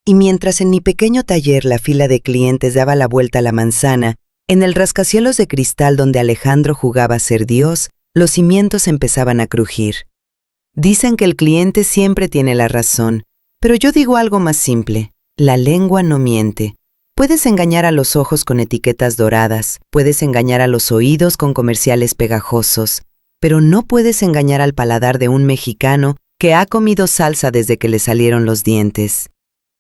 Y mientras en mi pequeño taller la fila de clientes daba la vuelta a la manzana, en el rascacielos de cristal donde Alejandro jugaba a ser Dios, los cimientos empezaban a crujir. Dicen que el cliente siempre tiene la razón, pero yo digo algo más simple. La lengua no miente. Puedes engañar a los ojos con etiquetas doradas, puedes engañar a los oídos con comerciales pegajosos, pero no puedes engañar al paladar de un mexicano que ha comido salsa desde que le salieron los dientes.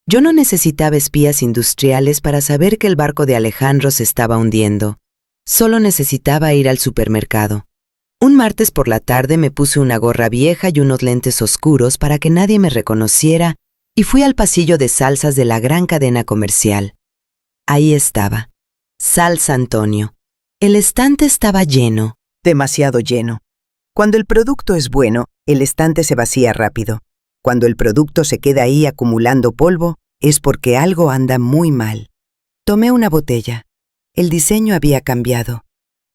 Yo no necesitaba espías industriales para saber que el barco de Alejandro se estaba hundiendo. Solo necesitaba ir al supermercado. Un martes por la tarde me puse una gorra vieja y unos lentes oscuros para que nadie me reconociera y fui al pasillo de salsas de la gran cadena comercial. Ahí estaba, Salsa Antonio. El estante estaba lleno, demasiado lleno. Cuando el producto es bueno, el estante se vacía rápido. Cuando el producto se queda ahí acumulando polvo, es porque algo anda muy mal. Tomé una botella. El diseño había cambiado.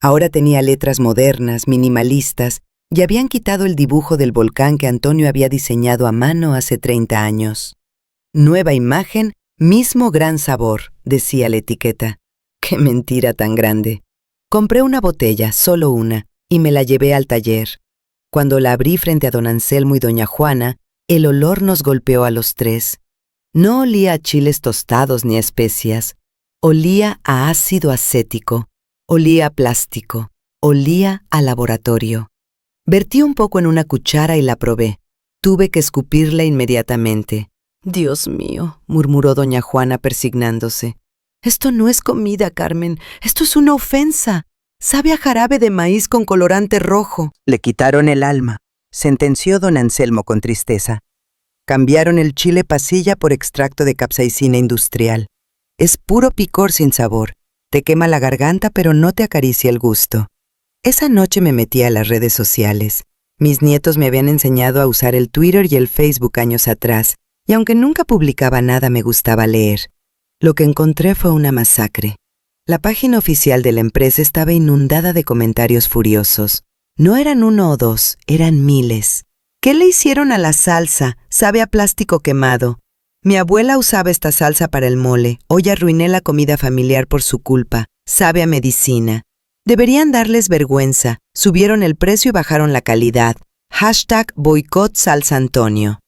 Ahora tenía letras modernas, minimalistas, y habían quitado el dibujo del volcán que Antonio había diseñado a mano hace 30 años. Nueva imagen, mismo gran sabor, decía la etiqueta. ¡Qué mentira tan grande! Compré una botella, solo una, y me la llevé al taller. Cuando la abrí frente a don Anselmo y doña Juana, el olor nos golpeó a los 3. No olía a chiles tostados ni a especias. Olía a ácido acético. Olía a plástico. Olía a laboratorio. Vertí un poco en una cuchara y la probé. Tuve que escupirla inmediatamente. «Dios mío», murmuró doña Juana persignándose. «Esto no es comida, Carmen. Esto es una ofensa. Sabe a jarabe de maíz con colorante rojo». Le quitaron el alma, sentenció don Anselmo con tristeza. Cambiaron el chile pasilla por extracto de capsaicina industrial. Es puro picor sin sabor. Te quema la garganta pero no te acaricia el gusto. Esa noche me metí a las redes sociales. Mis nietos me habían enseñado a usar el Twitter y el Facebook años atrás, y aunque nunca publicaba nada me gustaba leer. Lo que encontré fue una masacre. La página oficial de la empresa estaba inundada de comentarios furiosos. No eran 1 o 2, eran miles. ¿Qué le hicieron a la salsa? Sabe a plástico quemado. Mi abuela usaba esta salsa para el mole. Hoy arruiné la comida familiar por su culpa. Sabe a medicina. Deberían darles vergüenza. Subieron el precio y bajaron la calidad. #boicot Salsa Antonio.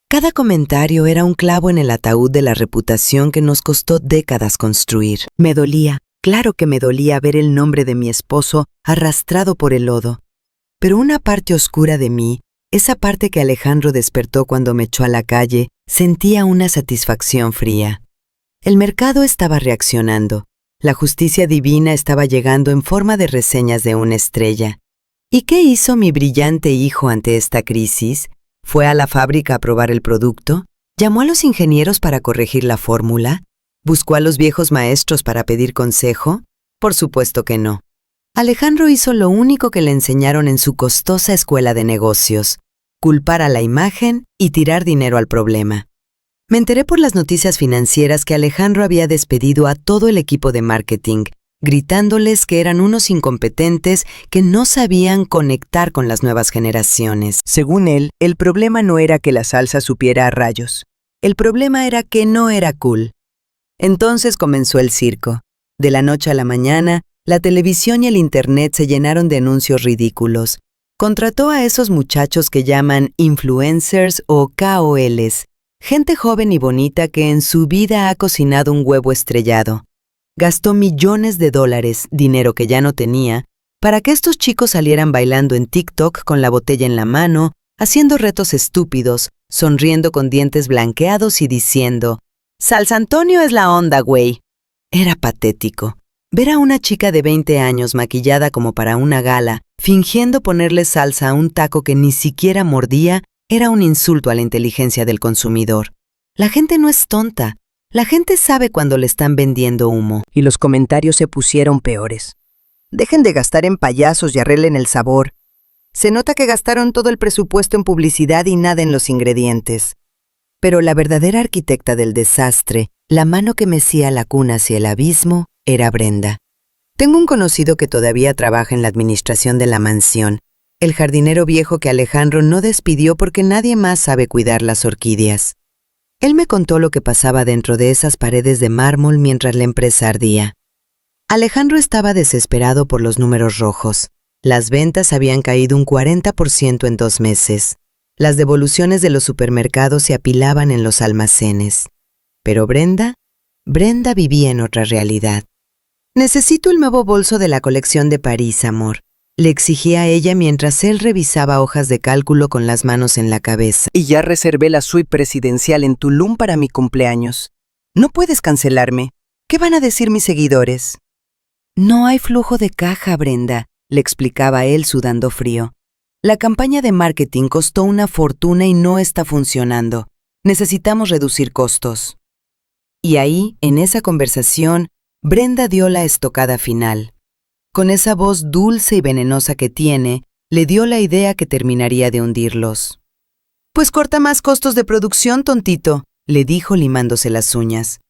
Cada comentario era un clavo en el ataúd de la reputación que nos costó décadas construir. Me dolía, claro que me dolía ver el nombre de mi esposo arrastrado por el lodo. Pero una parte oscura de mí, esa parte que Alejandro despertó cuando me echó a la calle, sentía una satisfacción fría. El mercado estaba reaccionando. La justicia divina estaba llegando en forma de reseñas de una estrella. ¿Y qué hizo mi brillante hijo ante esta crisis? ¿Fue a la fábrica a probar el producto? ¿Llamó a los ingenieros para corregir la fórmula? ¿Buscó a los viejos maestros para pedir consejo? Por supuesto que no. Alejandro hizo lo único que le enseñaron en su costosa escuela de negocios: culpar a la imagen y tirar dinero al problema. Me enteré por las noticias financieras que Alejandro había despedido a todo el equipo de marketing, gritándoles que eran unos incompetentes que no sabían conectar con las nuevas generaciones. Según él, el problema no era que la salsa supiera a rayos. El problema era que no era cool. Entonces comenzó el circo. De la noche a la mañana, la televisión y el internet se llenaron de anuncios ridículos. Contrató a esos muchachos que llaman influencers o KOLs, gente joven y bonita que en su vida ha cocinado un huevo estrellado. Gastó millones de dólares, dinero que ya no tenía, para que estos chicos salieran bailando en TikTok con la botella en la mano, haciendo retos estúpidos, sonriendo con dientes blanqueados y diciendo: «Salsa Antonio es la onda, güey». Era patético. Ver a una chica de 20 años maquillada como para una gala, fingiendo ponerle salsa a un taco que ni siquiera mordía, era un insulto a la inteligencia del consumidor. La gente no es tonta. La gente sabe cuando le están vendiendo humo. Y los comentarios se pusieron peores. Dejen de gastar en payasos y arreglen el sabor. Se nota que gastaron todo el presupuesto en publicidad y nada en los ingredientes. Pero la verdadera arquitecta del desastre, La mano que mecía la cuna hacia el abismo era Brenda. Tengo un conocido que todavía trabaja en la administración de la mansión, el jardinero viejo que Alejandro no despidió porque nadie más sabe cuidar las orquídeas. Él me contó lo que pasaba dentro de esas paredes de mármol mientras la empresa ardía. Alejandro estaba desesperado por los números rojos. Las ventas habían caído un 40% en 2 meses. Las devoluciones de los supermercados se apilaban en los almacenes. Pero Brenda vivía en otra realidad. «Necesito el nuevo bolso de la colección de París, amor», le exigía a ella mientras él revisaba hojas de cálculo con las manos en la cabeza. Y ya reservé la suite presidencial en Tulum para mi cumpleaños. No puedes cancelarme. ¿Qué van a decir mis seguidores? «No hay flujo de caja, Brenda», le explicaba él sudando frío. «La campaña de marketing costó una fortuna y no está funcionando. Necesitamos reducir costos». Y ahí, en esa conversación, Brenda dio la estocada final. Con esa voz dulce y venenosa que tiene, le dio la idea que terminaría de hundirlos. «Pues corta más costos de producción, tontito», le dijo limándose las uñas.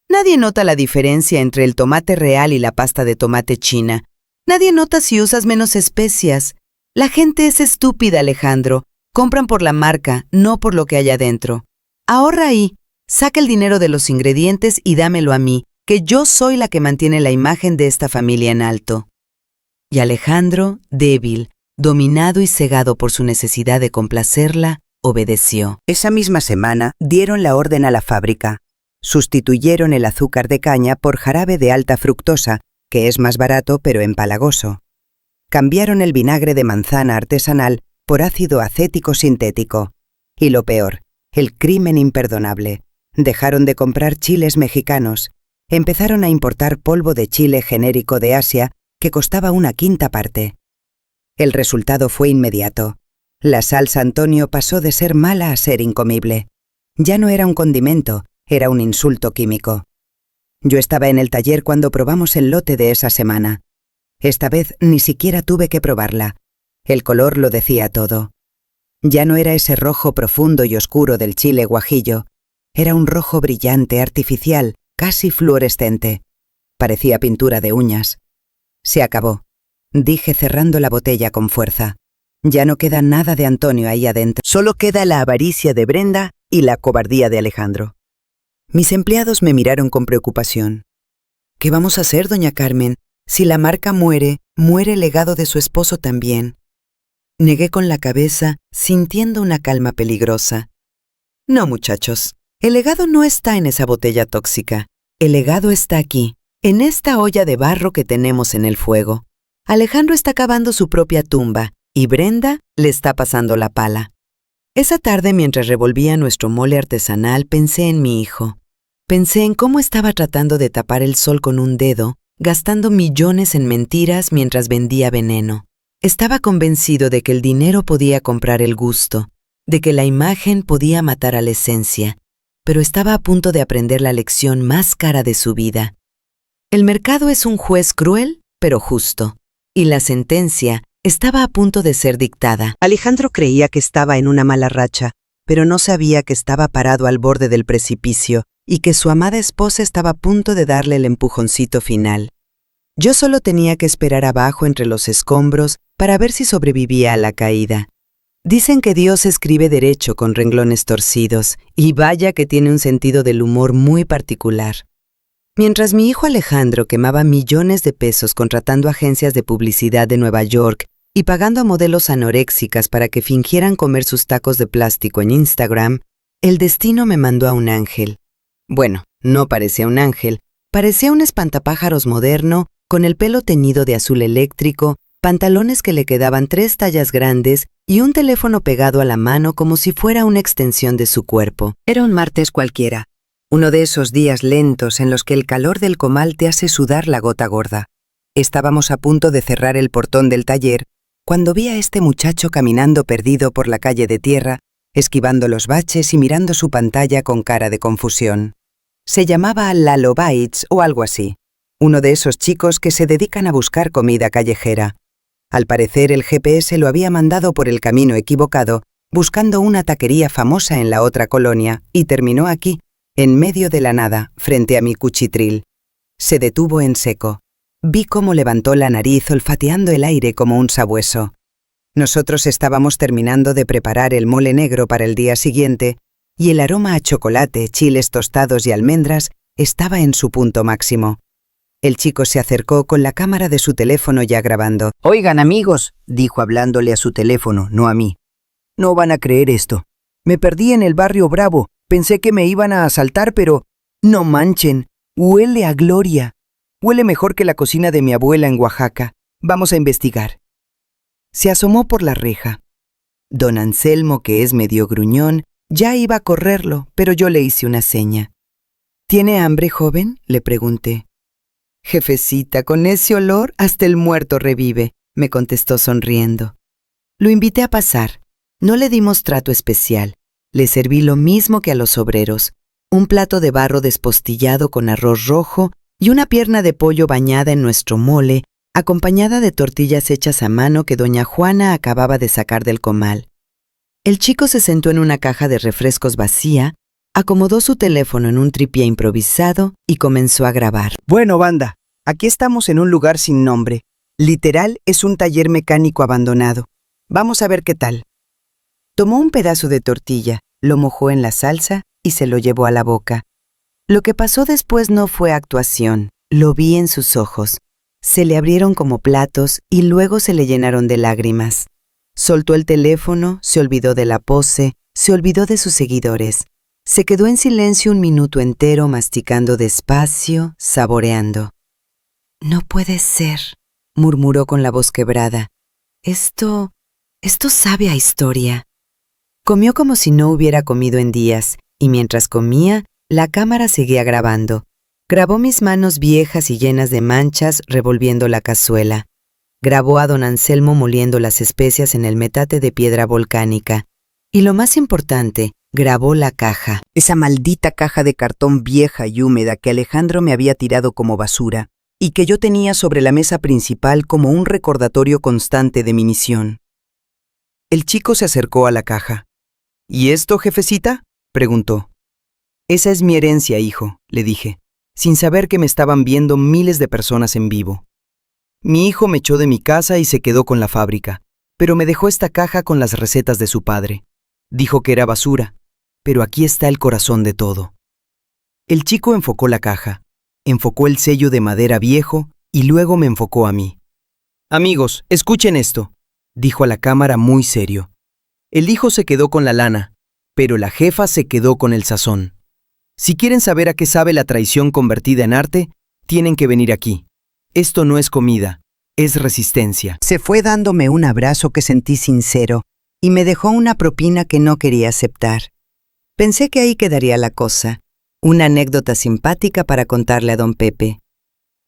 «Nadie nota la diferencia entre el tomate real y la pasta de tomate china. Nadie nota si usas menos especias. La gente es estúpida, Alejandro. Compran por la marca, no por lo que hay adentro. Ahorra ahí. Saca el dinero de los ingredientes y dámelo a mí, que yo soy la que mantiene la imagen de esta familia en alto». Y Alejandro, débil, dominado y cegado por su necesidad de complacerla, obedeció. Esa misma semana dieron la orden a la fábrica. Sustituyeron el azúcar de caña por jarabe de alta fructosa, que es más barato pero empalagoso. Cambiaron el vinagre de manzana artesanal por ácido acético sintético. Y lo peor, el crimen imperdonable. Dejaron de comprar chiles mexicanos. Empezaron a importar polvo de chile genérico de Asia que costaba 1/5 parte. El resultado fue inmediato. La salsa Antonio pasó de ser mala a ser incomible. Ya no era un condimento, era un insulto químico. Yo estaba en el taller cuando probamos el lote de esa semana. Esta vez ni siquiera tuve que probarla. El color lo decía todo. Ya no era ese rojo profundo y oscuro del chile guajillo. Era un rojo brillante, artificial, casi fluorescente. Parecía pintura de uñas. Se acabó, dije cerrando la botella con fuerza. Ya no queda nada de Antonio ahí adentro. Solo queda la avaricia de Brenda y la cobardía de Alejandro. Mis empleados me miraron con preocupación. «¿Qué vamos a hacer, doña Carmen? Si la marca muere, muere el legado de su esposo también». Negué con la cabeza, sintiendo una calma peligrosa. «No, muchachos, el legado no está en esa botella tóxica. El legado está aquí, en esta olla de barro que tenemos en el fuego. Alejandro está cavando su propia tumba y Brenda le está pasando la pala». Esa tarde, mientras revolvía nuestro mole artesanal, pensé en mi hijo. Pensé en cómo estaba tratando de tapar el sol con un dedo, gastando millones en mentiras mientras vendía veneno. Estaba convencido de que el dinero podía comprar el gusto, de que la imagen podía matar a la esencia, pero estaba a punto de aprender la lección más cara de su vida. El mercado es un juez cruel, pero justo, y la sentencia estaba a punto de ser dictada. Alejandro creía que estaba en una mala racha, pero no sabía que estaba parado al borde del precipicio y que su amada esposa estaba a punto de darle el empujoncito final. Yo solo tenía que esperar abajo entre los escombros para ver si sobrevivía a la caída. Dicen que Dios escribe derecho con renglones torcidos, y vaya que tiene un sentido del humor muy particular. Mientras mi hijo Alejandro quemaba millones de pesos contratando agencias de publicidad de Nueva York y pagando a modelos anoréxicas para que fingieran comer sus tacos de plástico en Instagram, el destino me mandó a un ángel. Bueno, no parecía un ángel, parecía un espantapájaros moderno con el pelo teñido de azul eléctrico, pantalones que le quedaban 3 tallas grandes y un teléfono pegado a la mano como si fuera una extensión de su cuerpo. Era un martes cualquiera, uno de esos días lentos en los que el calor del comal te hace sudar la gota gorda. Estábamos a punto de cerrar el portón del taller cuando vi a este muchacho caminando perdido por la calle de tierra, esquivando los baches y mirando su pantalla con cara de confusión. Se llamaba Lalo Bites o algo así, uno de esos chicos que se dedican a buscar comida callejera. Al parecer el GPS lo había mandado por el camino equivocado, buscando una taquería famosa en la otra colonia, y terminó aquí, en medio de la nada, frente a mi cuchitril. Se detuvo en seco. Vi cómo levantó la nariz olfateando el aire como un sabueso. Nosotros estábamos terminando de preparar el mole negro para el día siguiente y el aroma a chocolate, chiles tostados y almendras estaba en su punto máximo. El chico se acercó con la cámara de su teléfono ya grabando. Oigan, amigos, dijo hablándole a su teléfono, no a mí. No van a creer esto. Me perdí en el barrio Bravo. Pensé que me iban a asaltar, pero... No manchen, huele a gloria. Huele mejor que la cocina de mi abuela en Oaxaca. Vamos a investigar. Se asomó por la reja. Don Anselmo, que es medio gruñón, ya iba a correrlo, pero yo le hice una seña. ¿Tiene hambre, joven?, le pregunté. Jefecita, con ese olor hasta el muerto revive, me contestó sonriendo. Lo invité a pasar. No le dimos trato especial. Le serví lo mismo que a los obreros. Un plato de barro despostillado con arroz rojo y una pierna de pollo bañada en nuestro mole, acompañada de tortillas hechas a mano que doña Juana acababa de sacar del comal. El chico se sentó en una caja de refrescos vacía, acomodó su teléfono en un tripié improvisado y comenzó a grabar. Bueno, banda, aquí estamos en un lugar sin nombre. Literal, es un taller mecánico abandonado. Vamos a ver qué tal. Tomó un pedazo de tortilla, lo mojó en la salsa y se lo llevó a la boca. Lo que pasó después no fue actuación, lo vi en sus ojos. Se le abrieron como platos y luego se le llenaron de lágrimas. Soltó el teléfono, se olvidó de la pose, se olvidó de sus seguidores. Se quedó en silencio un minuto entero masticando despacio, saboreando. No puede ser, murmuró con la voz quebrada. Esto sabe a historia. Comió como si no hubiera comido en días, y mientras comía, la cámara seguía grabando. Grabó mis manos viejas y llenas de manchas revolviendo la cazuela. Grabó a don Anselmo moliendo las especias en el metate de piedra volcánica. Y lo más importante, grabó la caja. Esa maldita caja de cartón vieja y húmeda que Alejandro me había tirado como basura, y que yo tenía sobre la mesa principal como un recordatorio constante de mi misión. El chico se acercó a la caja. ¿Y esto, jefecita?, preguntó. Esa es mi herencia, hijo, le dije, sin saber que me estaban viendo miles de personas en vivo. Mi hijo me echó de mi casa y se quedó con la fábrica, pero me dejó esta caja con las recetas de su padre. Dijo que era basura, pero aquí está el corazón de todo. El chico enfocó la caja, enfocó el sello de madera viejo y luego me enfocó a mí. Amigos, escuchen esto, dijo a la cámara muy serio. El hijo se quedó con la lana, pero la jefa se quedó con el sazón. Si quieren saber a qué sabe la traición convertida en arte, tienen que venir aquí. Esto no es comida, es resistencia. Se fue dándome un abrazo que sentí sincero y me dejó una propina que no quería aceptar. Pensé que ahí quedaría la cosa, una anécdota simpática para contarle a don Pepe.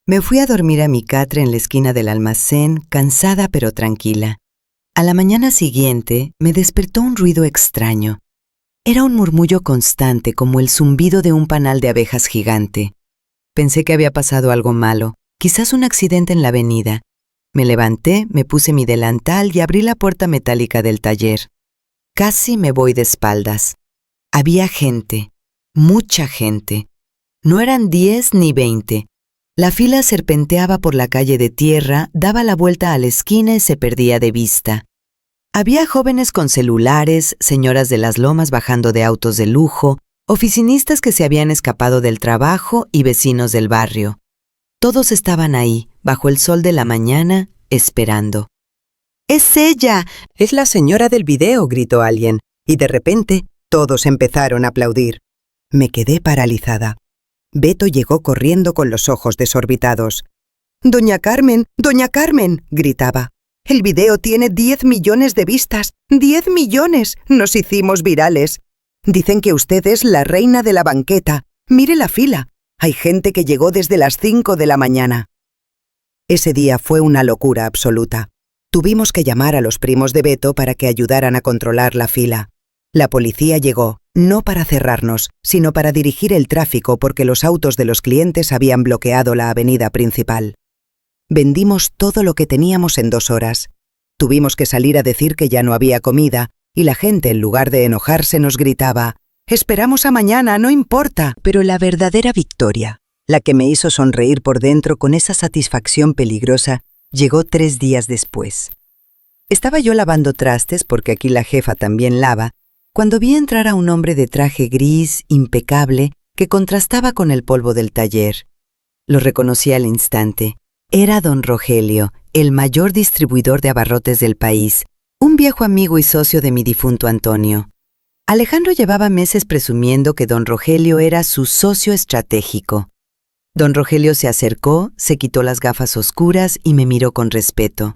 Me fui a dormir a mi catre en la esquina del almacén, cansada pero tranquila. A la mañana siguiente me despertó un ruido extraño. Era un murmullo constante como el zumbido de un panal de abejas gigante. Pensé que había pasado algo malo, quizás un accidente en la avenida. Me levanté, me puse mi delantal y abrí la puerta metálica del taller. Casi me voy de espaldas. Había gente, mucha gente. No eran 10 ni 20. La fila serpenteaba por la calle de tierra, daba la vuelta a la esquina y se perdía de vista. Había jóvenes con celulares, señoras de las lomas bajando de autos de lujo, oficinistas que se habían escapado del trabajo y vecinos del barrio. Todos estaban ahí, bajo el sol de la mañana, esperando. ¡Es ella! ¡Es la señora del video!, gritó alguien, y de repente todos empezaron a aplaudir. Me quedé paralizada. Beto llegó corriendo con los ojos desorbitados. «¡Doña Carmen! ¡Doña Carmen!», gritaba. «El video tiene 10 millones de vistas. ¡10 millones! Nos hicimos virales. Dicen que usted es la reina de la banqueta. Mire la fila. Hay gente que llegó desde las 5 de la mañana». Ese día fue una locura absoluta. Tuvimos que llamar a los primos de Beto para que ayudaran a controlar la fila. La policía llegó, no para cerrarnos, sino para dirigir el tráfico porque los autos de los clientes habían bloqueado la avenida principal. Vendimos todo lo que teníamos en 2 horas. Tuvimos que salir a decir que ya no había comida y la gente, en lugar de enojarse, nos gritaba: Esperamos a mañana, no importa. Pero la verdadera victoria, la que me hizo sonreír por dentro con esa satisfacción peligrosa, llegó 3 días después. Estaba yo lavando trastes, porque aquí la jefa también lava, cuando vi entrar a un hombre de traje gris, impecable, que contrastaba con el polvo del taller. Lo reconocí al instante. Era don Rogelio, el mayor distribuidor de abarrotes del país, un viejo amigo y socio de mi difunto Antonio. Alejandro llevaba meses presumiendo que don Rogelio era su socio estratégico. Don Rogelio se acercó, se quitó las gafas oscuras y me miró con respeto.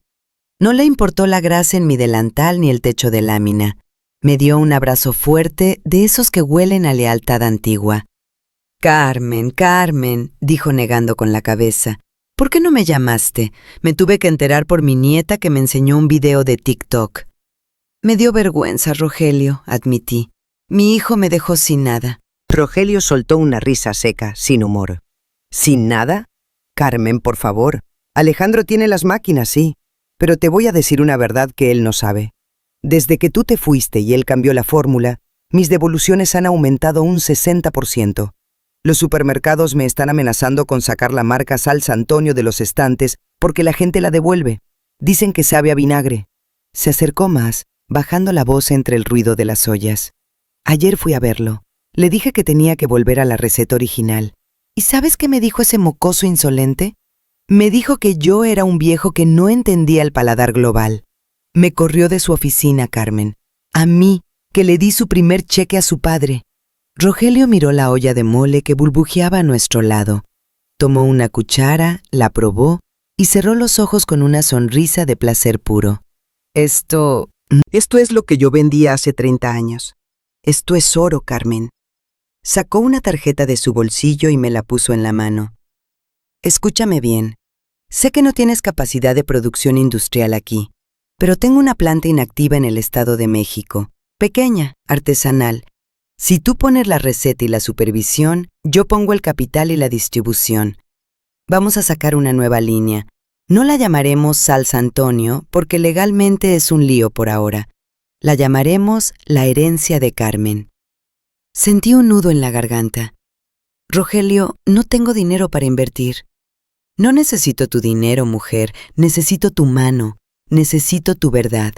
No le importó la grasa en mi delantal ni el techo de lámina. Me dio un abrazo fuerte, de esos que huelen a lealtad antigua. «Carmen, Carmen», dijo negando con la cabeza. «¿Por qué no me llamaste? Me tuve que enterar por mi nieta que me enseñó un video de TikTok». «Me dio vergüenza, Rogelio», admití. «Mi hijo me dejó sin nada». Rogelio soltó una risa seca, sin humor. ¿Sin nada? Carmen, por favor. Alejandro tiene las máquinas, sí. Pero te voy a decir una verdad que él no sabe. Desde que tú te fuiste y él cambió la fórmula, mis devoluciones han aumentado un 60%. Los supermercados me están amenazando con sacar la marca Salsa Antonio de los estantes porque la gente la devuelve. Dicen que sabe a vinagre. Se acercó más, bajando la voz entre el ruido de las ollas. Ayer fui a verlo. Le dije que tenía que volver a la receta original. ¿Y sabes qué me dijo ese mocoso insolente? Me dijo que yo era un viejo que no entendía el paladar global. Me corrió de su oficina, Carmen. A mí, que le di su primer cheque a su padre. Rogelio miró la olla de mole que burbujeaba a nuestro lado. Tomó una cuchara, la probó y cerró los ojos con una sonrisa de placer puro. Esto es lo que yo vendía hace 30 años. Esto es oro, Carmen. Sacó una tarjeta de su bolsillo y me la puso en la mano. Escúchame bien. Sé que no tienes capacidad de producción industrial aquí, pero tengo una planta inactiva en el Estado de México, pequeña, artesanal. Si tú pones la receta y la supervisión, yo pongo el capital y la distribución. Vamos a sacar una nueva línea. No la llamaremos Salsa Antonio porque legalmente es un lío por ahora. La llamaremos La Herencia de Carmen. Sentí un nudo en la garganta. Rogelio, no tengo dinero para invertir. No necesito tu dinero, mujer. Necesito tu mano. Necesito tu verdad.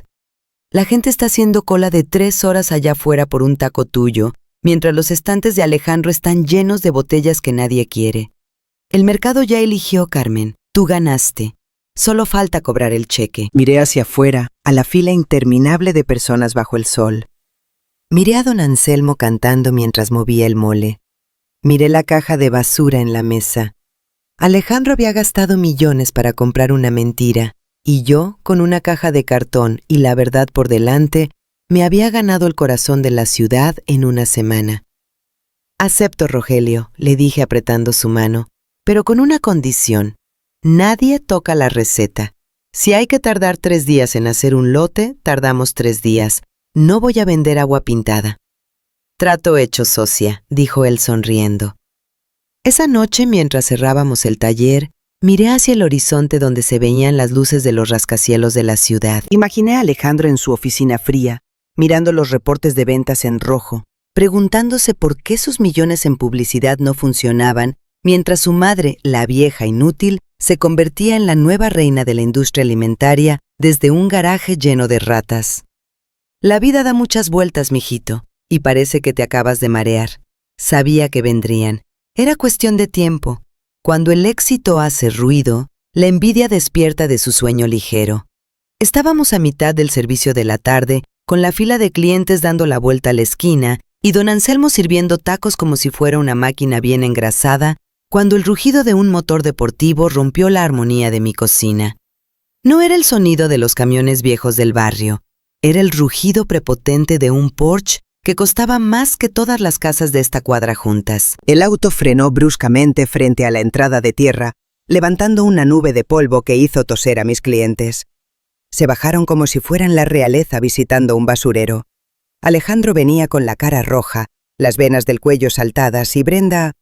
La gente está haciendo cola de 3 horas allá afuera por un taco tuyo, mientras los estantes de Alejandro están llenos de botellas que nadie quiere. El mercado ya eligió, Carmen. Tú ganaste. Solo falta cobrar el cheque. Miré hacia afuera, a la fila interminable de personas bajo el sol. Miré a don Anselmo cantando mientras movía el mole. Miré la caja de basura en la mesa. Alejandro había gastado millones para comprar una mentira, y yo, con una caja de cartón y la verdad por delante, me había ganado el corazón de la ciudad en una semana. Acepto, Rogelio, le dije apretando su mano, pero con una condición. Nadie toca la receta. Si hay que tardar 3 días en hacer un lote, tardamos 3 días. No voy a vender agua pintada. Trato hecho, socia, dijo él sonriendo. Esa noche, mientras cerrábamos el taller, miré hacia el horizonte donde se veían las luces de los rascacielos de la ciudad. Imaginé a Alejandro en su oficina fría, mirando los reportes de ventas en rojo, preguntándose por qué sus millones en publicidad no funcionaban, mientras su madre, la vieja inútil, se convertía en la nueva reina de la industria alimentaria desde un garaje lleno de ratas. La vida da muchas vueltas, mijito, y parece que te acabas de marear. Sabía que vendrían. Era cuestión de tiempo. Cuando el éxito hace ruido, la envidia despierta de su sueño ligero. Estábamos a mitad del servicio de la tarde, con la fila de clientes dando la vuelta a la esquina y don Anselmo sirviendo tacos como si fuera una máquina bien engrasada, cuando el rugido de un motor deportivo rompió la armonía de mi cocina. No era el sonido de los camiones viejos del barrio, era el rugido prepotente de un Porsche que costaba más que todas las casas de esta cuadra juntas. El auto frenó bruscamente frente a la entrada de tierra, levantando una nube de polvo que hizo toser a mis clientes. Se bajaron como si fueran la realeza visitando un basurero. Alejandro venía con la cara roja, las venas del cuello saltadas y Brenda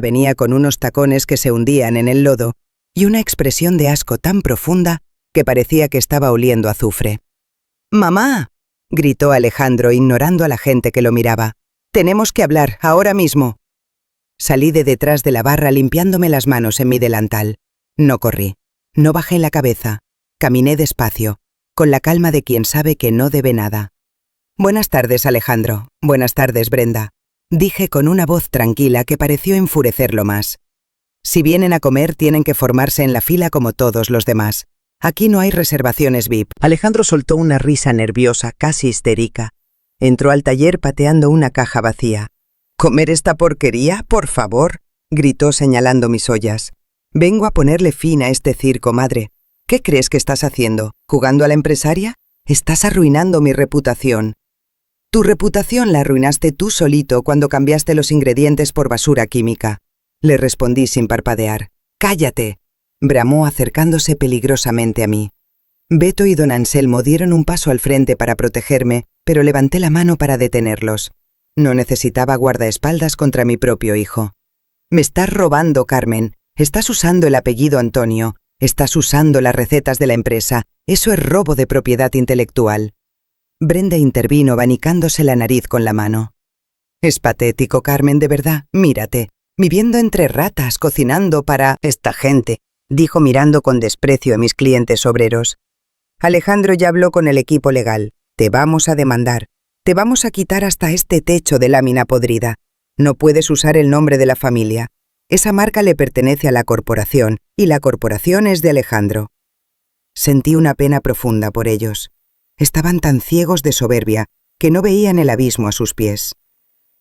venía con unos tacones que se hundían en el lodo y una expresión de asco tan profunda que parecía que estaba oliendo azufre. «¡Mamá!», gritó Alejandro ignorando a la gente que lo miraba. Tenemos que hablar, ahora mismo. Salí de detrás de la barra limpiándome las manos en mi delantal. No corrí, no bajé la cabeza, caminé despacio, con la calma de quien sabe que no debe nada. Buenas tardes, Alejandro. Buenas tardes, Brenda. Dije con una voz tranquila que pareció enfurecerlo más. Si vienen a comer, tienen que formarse en la fila como todos los demás. Aquí no hay reservaciones VIP. Alejandro soltó una risa nerviosa, casi histérica. Entró al taller pateando una caja vacía. ¿Comer esta porquería, por favor?, gritó señalando mis ollas. Vengo a ponerle fin a este circo, madre. ¿Qué crees que estás haciendo? ¿Jugando a la empresaria? Estás arruinando mi reputación. Tu reputación la arruinaste tú solito cuando cambiaste los ingredientes por basura química. Le respondí sin parpadear. ¡Cállate!, bramó acercándose peligrosamente a mí. Beto y don Anselmo dieron un paso al frente para protegerme, pero levanté la mano para detenerlos. No necesitaba guardaespaldas contra mi propio hijo. Me estás robando, Carmen. Estás usando el apellido Antonio. Estás usando las recetas de la empresa. Eso es robo de propiedad intelectual. Brenda intervino abanicándose la nariz con la mano. Es patético, Carmen, de verdad. Mírate, viviendo entre ratas, cocinando para esta gente, dijo mirando con desprecio a mis clientes obreros. Alejandro ya habló con el equipo legal. Te vamos a demandar. Te vamos a quitar hasta este techo de lámina podrida. No puedes usar el nombre de la familia. Esa marca le pertenece a la corporación, y la corporación es de Alejandro. Sentí una pena profunda por ellos. Estaban tan ciegos de soberbia que no veían el abismo a sus pies.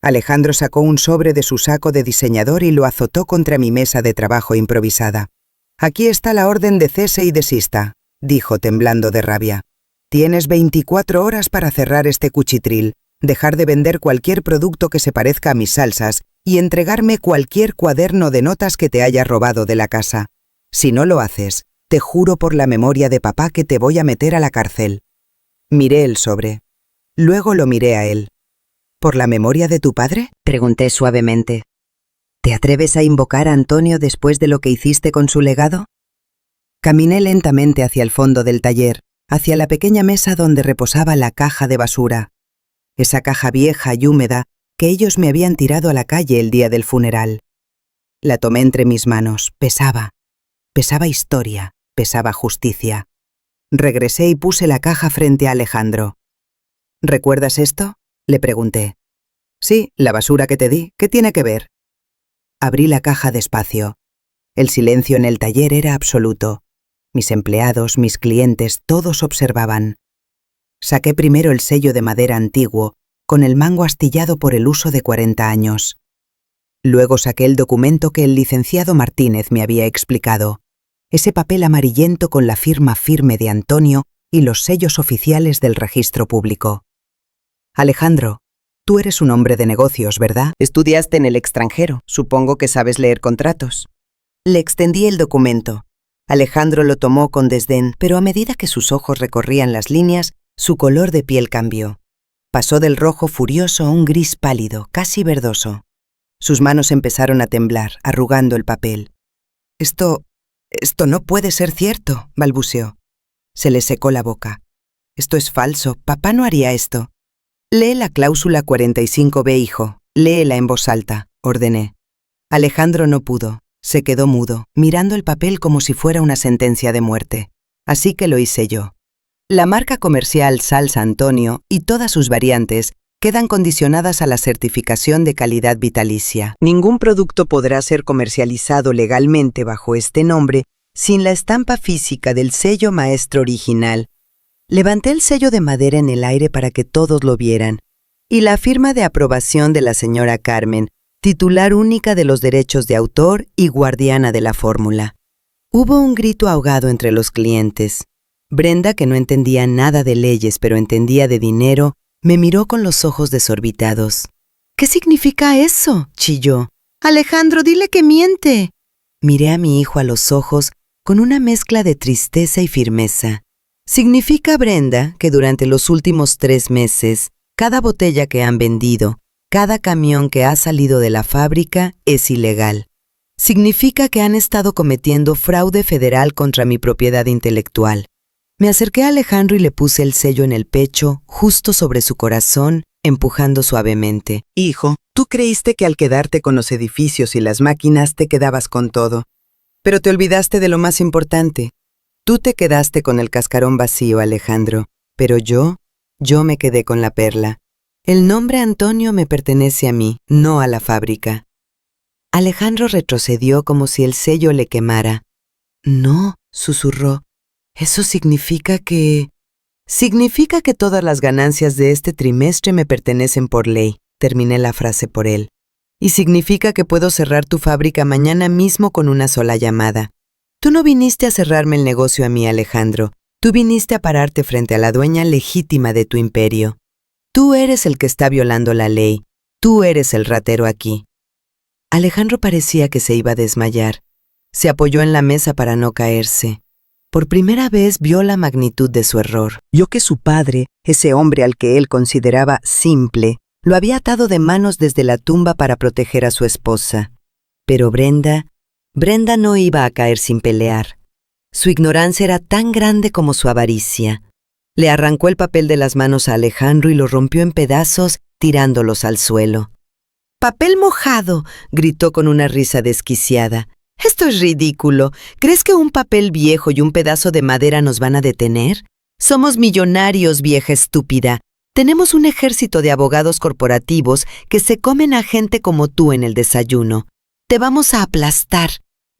Alejandro sacó un sobre de su saco de diseñador y lo azotó contra mi mesa de trabajo improvisada. Aquí está la orden de cese y desista, dijo temblando de rabia. Tienes 24 horas para cerrar este cuchitril, dejar de vender cualquier producto que se parezca a mis salsas y entregarme cualquier cuaderno de notas que te haya robado de la casa. Si no lo haces, te juro por la memoria de papá que te voy a meter a la cárcel. Miré el sobre. Luego lo miré a él. ¿Por la memoria de tu padre?, pregunté suavemente. ¿Te atreves a invocar a Antonio después de lo que hiciste con su legado? Caminé lentamente hacia el fondo del taller, hacia la pequeña mesa donde reposaba la caja de basura. Esa caja vieja y húmeda que ellos me habían tirado a la calle el día del funeral. La tomé entre mis manos. Pesaba. Pesaba historia, pesaba justicia. Regresé y puse la caja frente a Alejandro. ¿Recuerdas esto?, le pregunté. Sí, la basura que te di. ¿Qué tiene que ver? Abrí la caja despacio. El silencio en el taller era absoluto. Mis empleados, mis clientes, todos observaban. Saqué primero el sello de madera antiguo, con el mango astillado por el uso de 40 años. Luego saqué el documento que el licenciado Martínez me había explicado. Ese papel amarillento con la firma firme de Antonio y los sellos oficiales del registro público. Alejandro, tú eres un hombre de negocios, ¿verdad? Estudiaste en el extranjero. Supongo que sabes leer contratos. Le extendí el documento. Alejandro lo tomó con desdén, pero a medida que sus ojos recorrían las líneas, su color de piel cambió. Pasó del rojo furioso a un gris pálido, casi verdoso. Sus manos empezaron a temblar, arrugando el papel. Esto no puede ser cierto, balbuceó. Se le secó la boca. Esto es falso, papá no haría esto. Lee la cláusula 45B, hijo. Léela en voz alta, ordené. Alejandro no pudo. Se quedó mudo, mirando el papel como si fuera una sentencia de muerte. Así que lo hice yo. La marca comercial Salsa Antonio y todas sus variantes quedan condicionadas a la certificación de calidad vitalicia. Ningún producto podrá ser comercializado legalmente bajo este nombre sin la estampa física del sello maestro original. Levanté el sello de madera en el aire para que todos lo vieran, y la firma de aprobación de la señora Carmen, titular única de los derechos de autor y guardiana de la fórmula. Hubo un grito ahogado entre los clientes. Brenda, que no entendía nada de leyes pero entendía de dinero, me miró con los ojos desorbitados. ¿Qué significa eso?, chilló. Alejandro, dile que miente. Miré a mi hijo a los ojos con una mezcla de tristeza y firmeza. Significa, Brenda, que durante los últimos 3 meses, cada botella que han vendido, cada camión que ha salido de la fábrica es ilegal. Significa que han estado cometiendo fraude federal contra mi propiedad intelectual. Me acerqué a Alejandro y le puse el sello en el pecho, justo sobre su corazón, empujando suavemente. Hijo, tú creíste que al quedarte con los edificios y las máquinas te quedabas con todo. Pero te olvidaste de lo más importante. Tú te quedaste con el cascarón vacío, Alejandro. Pero yo me quedé con la perla. El nombre Antonio me pertenece a mí, no a la fábrica. Alejandro retrocedió como si el sello le quemara. No, susurró. Eso significa que... Significa que todas las ganancias de este trimestre me pertenecen por ley. Terminé la frase por él. Y significa que puedo cerrar tu fábrica mañana mismo con una sola llamada. Tú no viniste a cerrarme el negocio a mí, Alejandro. Tú viniste a pararte frente a la dueña legítima de tu imperio. Tú eres el que está violando la ley. Tú eres el ratero aquí. Alejandro parecía que se iba a desmayar. Se apoyó en la mesa para no caerse. Por primera vez vio la magnitud de su error. Vio que su padre, ese hombre al que él consideraba simple, lo había atado de manos desde la tumba para proteger a su esposa. Pero Brenda no iba a caer sin pelear. Su ignorancia era tan grande como su avaricia. Le arrancó el papel de las manos a Alejandro y lo rompió en pedazos, tirándolos al suelo. ¡Papel mojado!, gritó con una risa desquiciada. «Esto es ridículo. ¿Crees que un papel viejo y un pedazo de madera nos van a detener? Somos millonarios, vieja estúpida. Tenemos un ejército de abogados corporativos que se comen a gente como tú en el desayuno. Te vamos a aplastar.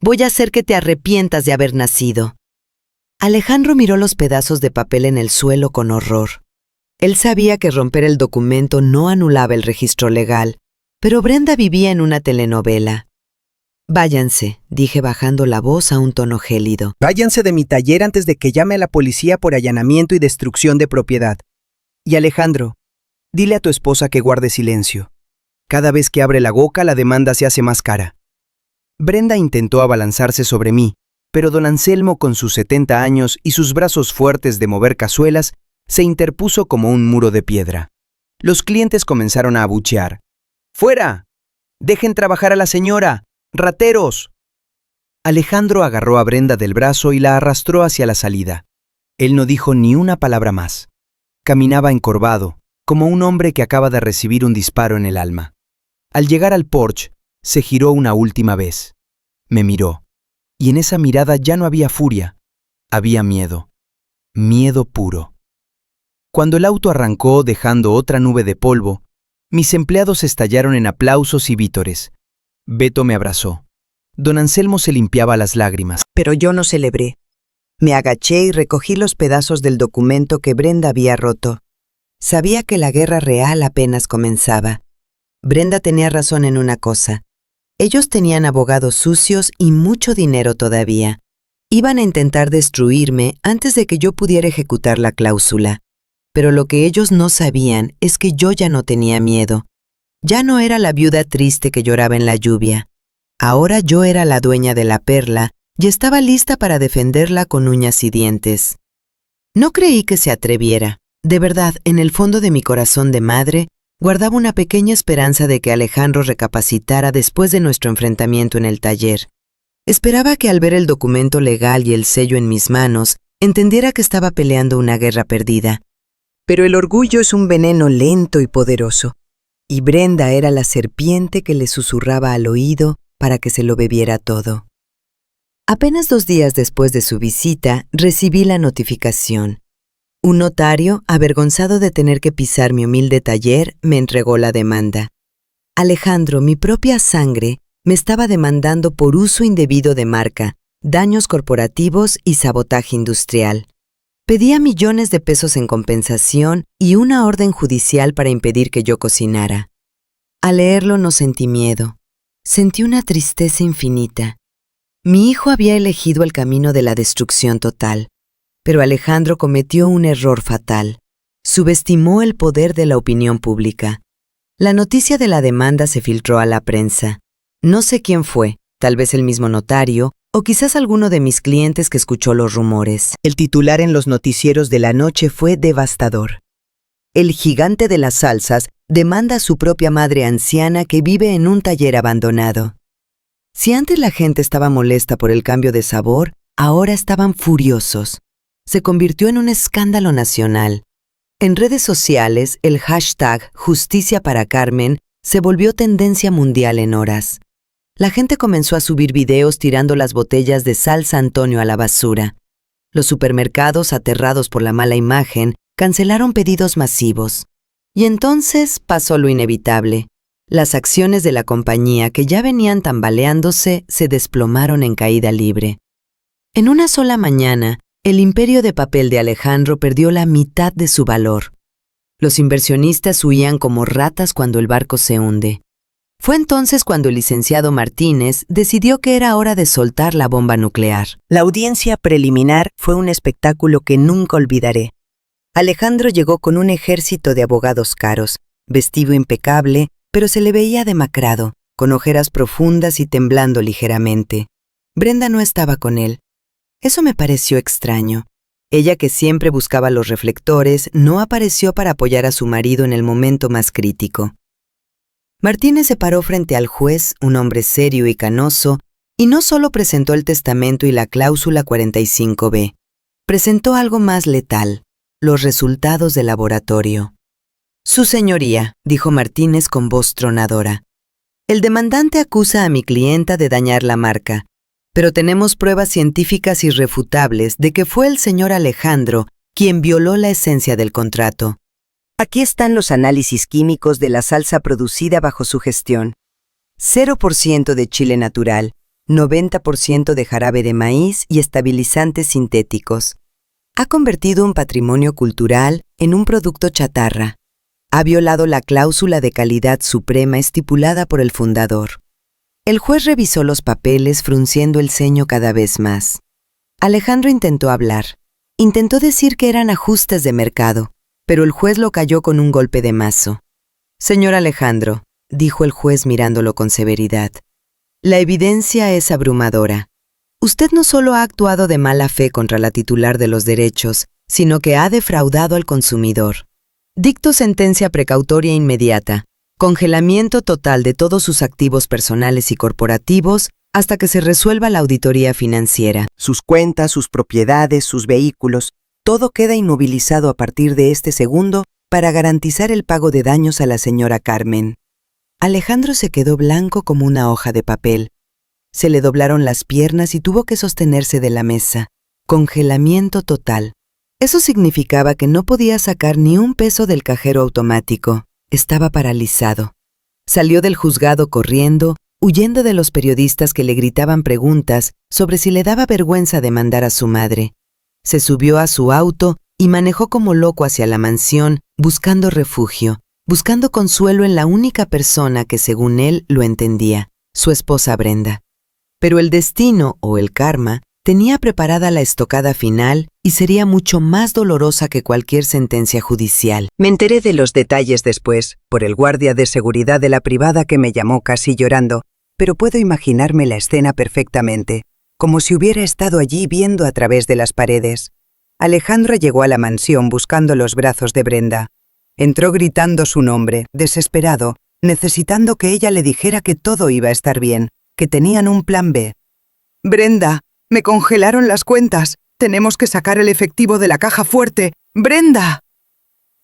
Voy a hacer que te arrepientas de haber nacido». Alejandro miró los pedazos de papel en el suelo con horror. Él sabía que romper el documento no anulaba el registro legal, pero Brenda vivía en una telenovela. «Váyanse», dije bajando la voz a un tono gélido. «Váyanse de mi taller antes de que llame a la policía por allanamiento y destrucción de propiedad. Y Alejandro, dile a tu esposa que guarde silencio. Cada vez que abre la boca, la demanda se hace más cara». Brenda intentó abalanzarse sobre mí, pero don Anselmo, con sus 70 años y sus brazos fuertes de mover cazuelas, se interpuso como un muro de piedra. Los clientes comenzaron a abuchear. «¡Fuera! ¡Dejen trabajar a la señora! ¡Rateros!». Alejandro agarró a Brenda del brazo y la arrastró hacia la salida. Él no dijo ni una palabra más. Caminaba encorvado, como un hombre que acaba de recibir un disparo en el alma. Al llegar al porche, se giró una última vez. Me miró, y en esa mirada ya no había furia, había miedo. Miedo puro. Cuando el auto arrancó dejando otra nube de polvo, mis empleados estallaron en aplausos y vítores. Beto me abrazó. Don Anselmo se limpiaba las lágrimas. Pero yo no celebré. Me agaché y recogí los pedazos del documento que Brenda había roto. Sabía que la guerra real apenas comenzaba. Brenda tenía razón en una cosa. Ellos tenían abogados sucios y mucho dinero todavía. Iban a intentar destruirme antes de que yo pudiera ejecutar la cláusula. Pero lo que ellos no sabían es que yo ya no tenía miedo. Ya no era la viuda triste que lloraba en la lluvia. Ahora yo era la dueña de la perla y estaba lista para defenderla con uñas y dientes. No creí que se atreviera. De verdad, en el fondo de mi corazón de madre, guardaba una pequeña esperanza de que Alejandro recapacitara después de nuestro enfrentamiento en el taller. Esperaba que al ver el documento legal y el sello en mis manos, entendiera que estaba peleando una guerra perdida. Pero el orgullo es un veneno lento y poderoso, y Brenda era la serpiente que le susurraba al oído para que se lo bebiera todo. Apenas 2 días después de su visita, recibí la notificación. Un notario, avergonzado de tener que pisar mi humilde taller, me entregó la demanda. Alejandro, mi propia sangre, me estaba demandando por uso indebido de marca, daños corporativos y sabotaje industrial. Pedía millones de pesos en compensación y una orden judicial para impedir que yo cocinara. Al leerlo no sentí miedo. Sentí una tristeza infinita. Mi hijo había elegido el camino de la destrucción total, pero Alejandro cometió un error fatal. Subestimó el poder de la opinión pública. La noticia de la demanda se filtró a la prensa. No sé quién fue, tal vez el mismo notario, o quizás alguno de mis clientes que escuchó los rumores. El titular en los noticieros de la noche fue devastador. El gigante de las salsas demanda a su propia madre anciana que vive en un taller abandonado. Si antes la gente estaba molesta por el cambio de sabor, ahora estaban furiosos. Se convirtió en un escándalo nacional. En redes sociales, el hashtag Justicia para Carmen se volvió tendencia mundial en horas. La gente comenzó a subir videos tirando las botellas de salsa Antonio a la basura. Los supermercados, aterrados por la mala imagen, cancelaron pedidos masivos. Y entonces pasó lo inevitable. Las acciones de la compañía, que ya venían tambaleándose, se desplomaron en caída libre. En una sola mañana, el imperio de papel de Alejandro perdió la mitad de su valor. Los inversionistas huían como ratas cuando el barco se hunde. Fue entonces cuando el licenciado Martínez decidió que era hora de soltar la bomba nuclear. La audiencia preliminar fue un espectáculo que nunca olvidaré. Alejandro llegó con un ejército de abogados caros, vestido impecable, pero se le veía demacrado, con ojeras profundas y temblando ligeramente. Brenda no estaba con él. Eso me pareció extraño. Ella, que siempre buscaba los reflectores, no apareció para apoyar a su marido en el momento más crítico. Martínez se paró frente al juez, un hombre serio y canoso, y no solo presentó el testamento y la cláusula 45B, presentó algo más letal, los resultados del laboratorio. Su señoría, dijo Martínez con voz tronadora, el demandante acusa a mi clienta de dañar la marca, pero tenemos pruebas científicas irrefutables de que fue el señor Alejandro quien violó la esencia del contrato. Aquí están los análisis químicos de la salsa producida bajo su gestión. 0% de chile natural, 90% de jarabe de maíz y estabilizantes sintéticos. Ha convertido un patrimonio cultural en un producto chatarra. Ha violado la cláusula de calidad suprema estipulada por el fundador. El juez revisó los papeles frunciendo el ceño cada vez más. Alejandro intentó hablar. Intentó decir que eran ajustes de mercado, pero el juez lo calló con un golpe de mazo. Señor Alejandro, dijo el juez mirándolo con severidad, la evidencia es abrumadora. Usted no solo ha actuado de mala fe contra la titular de los derechos, sino que ha defraudado al consumidor. Dicto sentencia precautoria inmediata. Congelamiento total de todos sus activos personales y corporativos hasta que se resuelva la auditoría financiera. Sus cuentas, sus propiedades, sus vehículos, todo queda inmovilizado a partir de este segundo para garantizar el pago de daños a la señora Carmen. Alejandro se quedó blanco como una hoja de papel. Se le doblaron las piernas y tuvo que sostenerse de la mesa. Congelamiento total. Eso significaba que no podía sacar ni un peso del cajero automático. Estaba paralizado. Salió del juzgado corriendo, huyendo de los periodistas que le gritaban preguntas sobre si le daba vergüenza demandar a su madre. Se subió a su auto y manejó como loco hacia la mansión, buscando refugio, buscando consuelo en la única persona que según él lo entendía, su esposa Brenda. Pero el destino, o el karma, tenía preparada la estocada final y sería mucho más dolorosa que cualquier sentencia judicial. Me enteré de los detalles después, por el guardia de seguridad de la privada que me llamó casi llorando, pero puedo imaginarme la escena perfectamente, como si hubiera estado allí viendo a través de las paredes. Alejandro llegó a la mansión buscando los brazos de Brenda. Entró gritando su nombre, desesperado, necesitando que ella le dijera que todo iba a estar bien, que tenían un plan B. «Brenda, me congelaron las cuentas. Tenemos que sacar el efectivo de la caja fuerte. ¡Brenda!».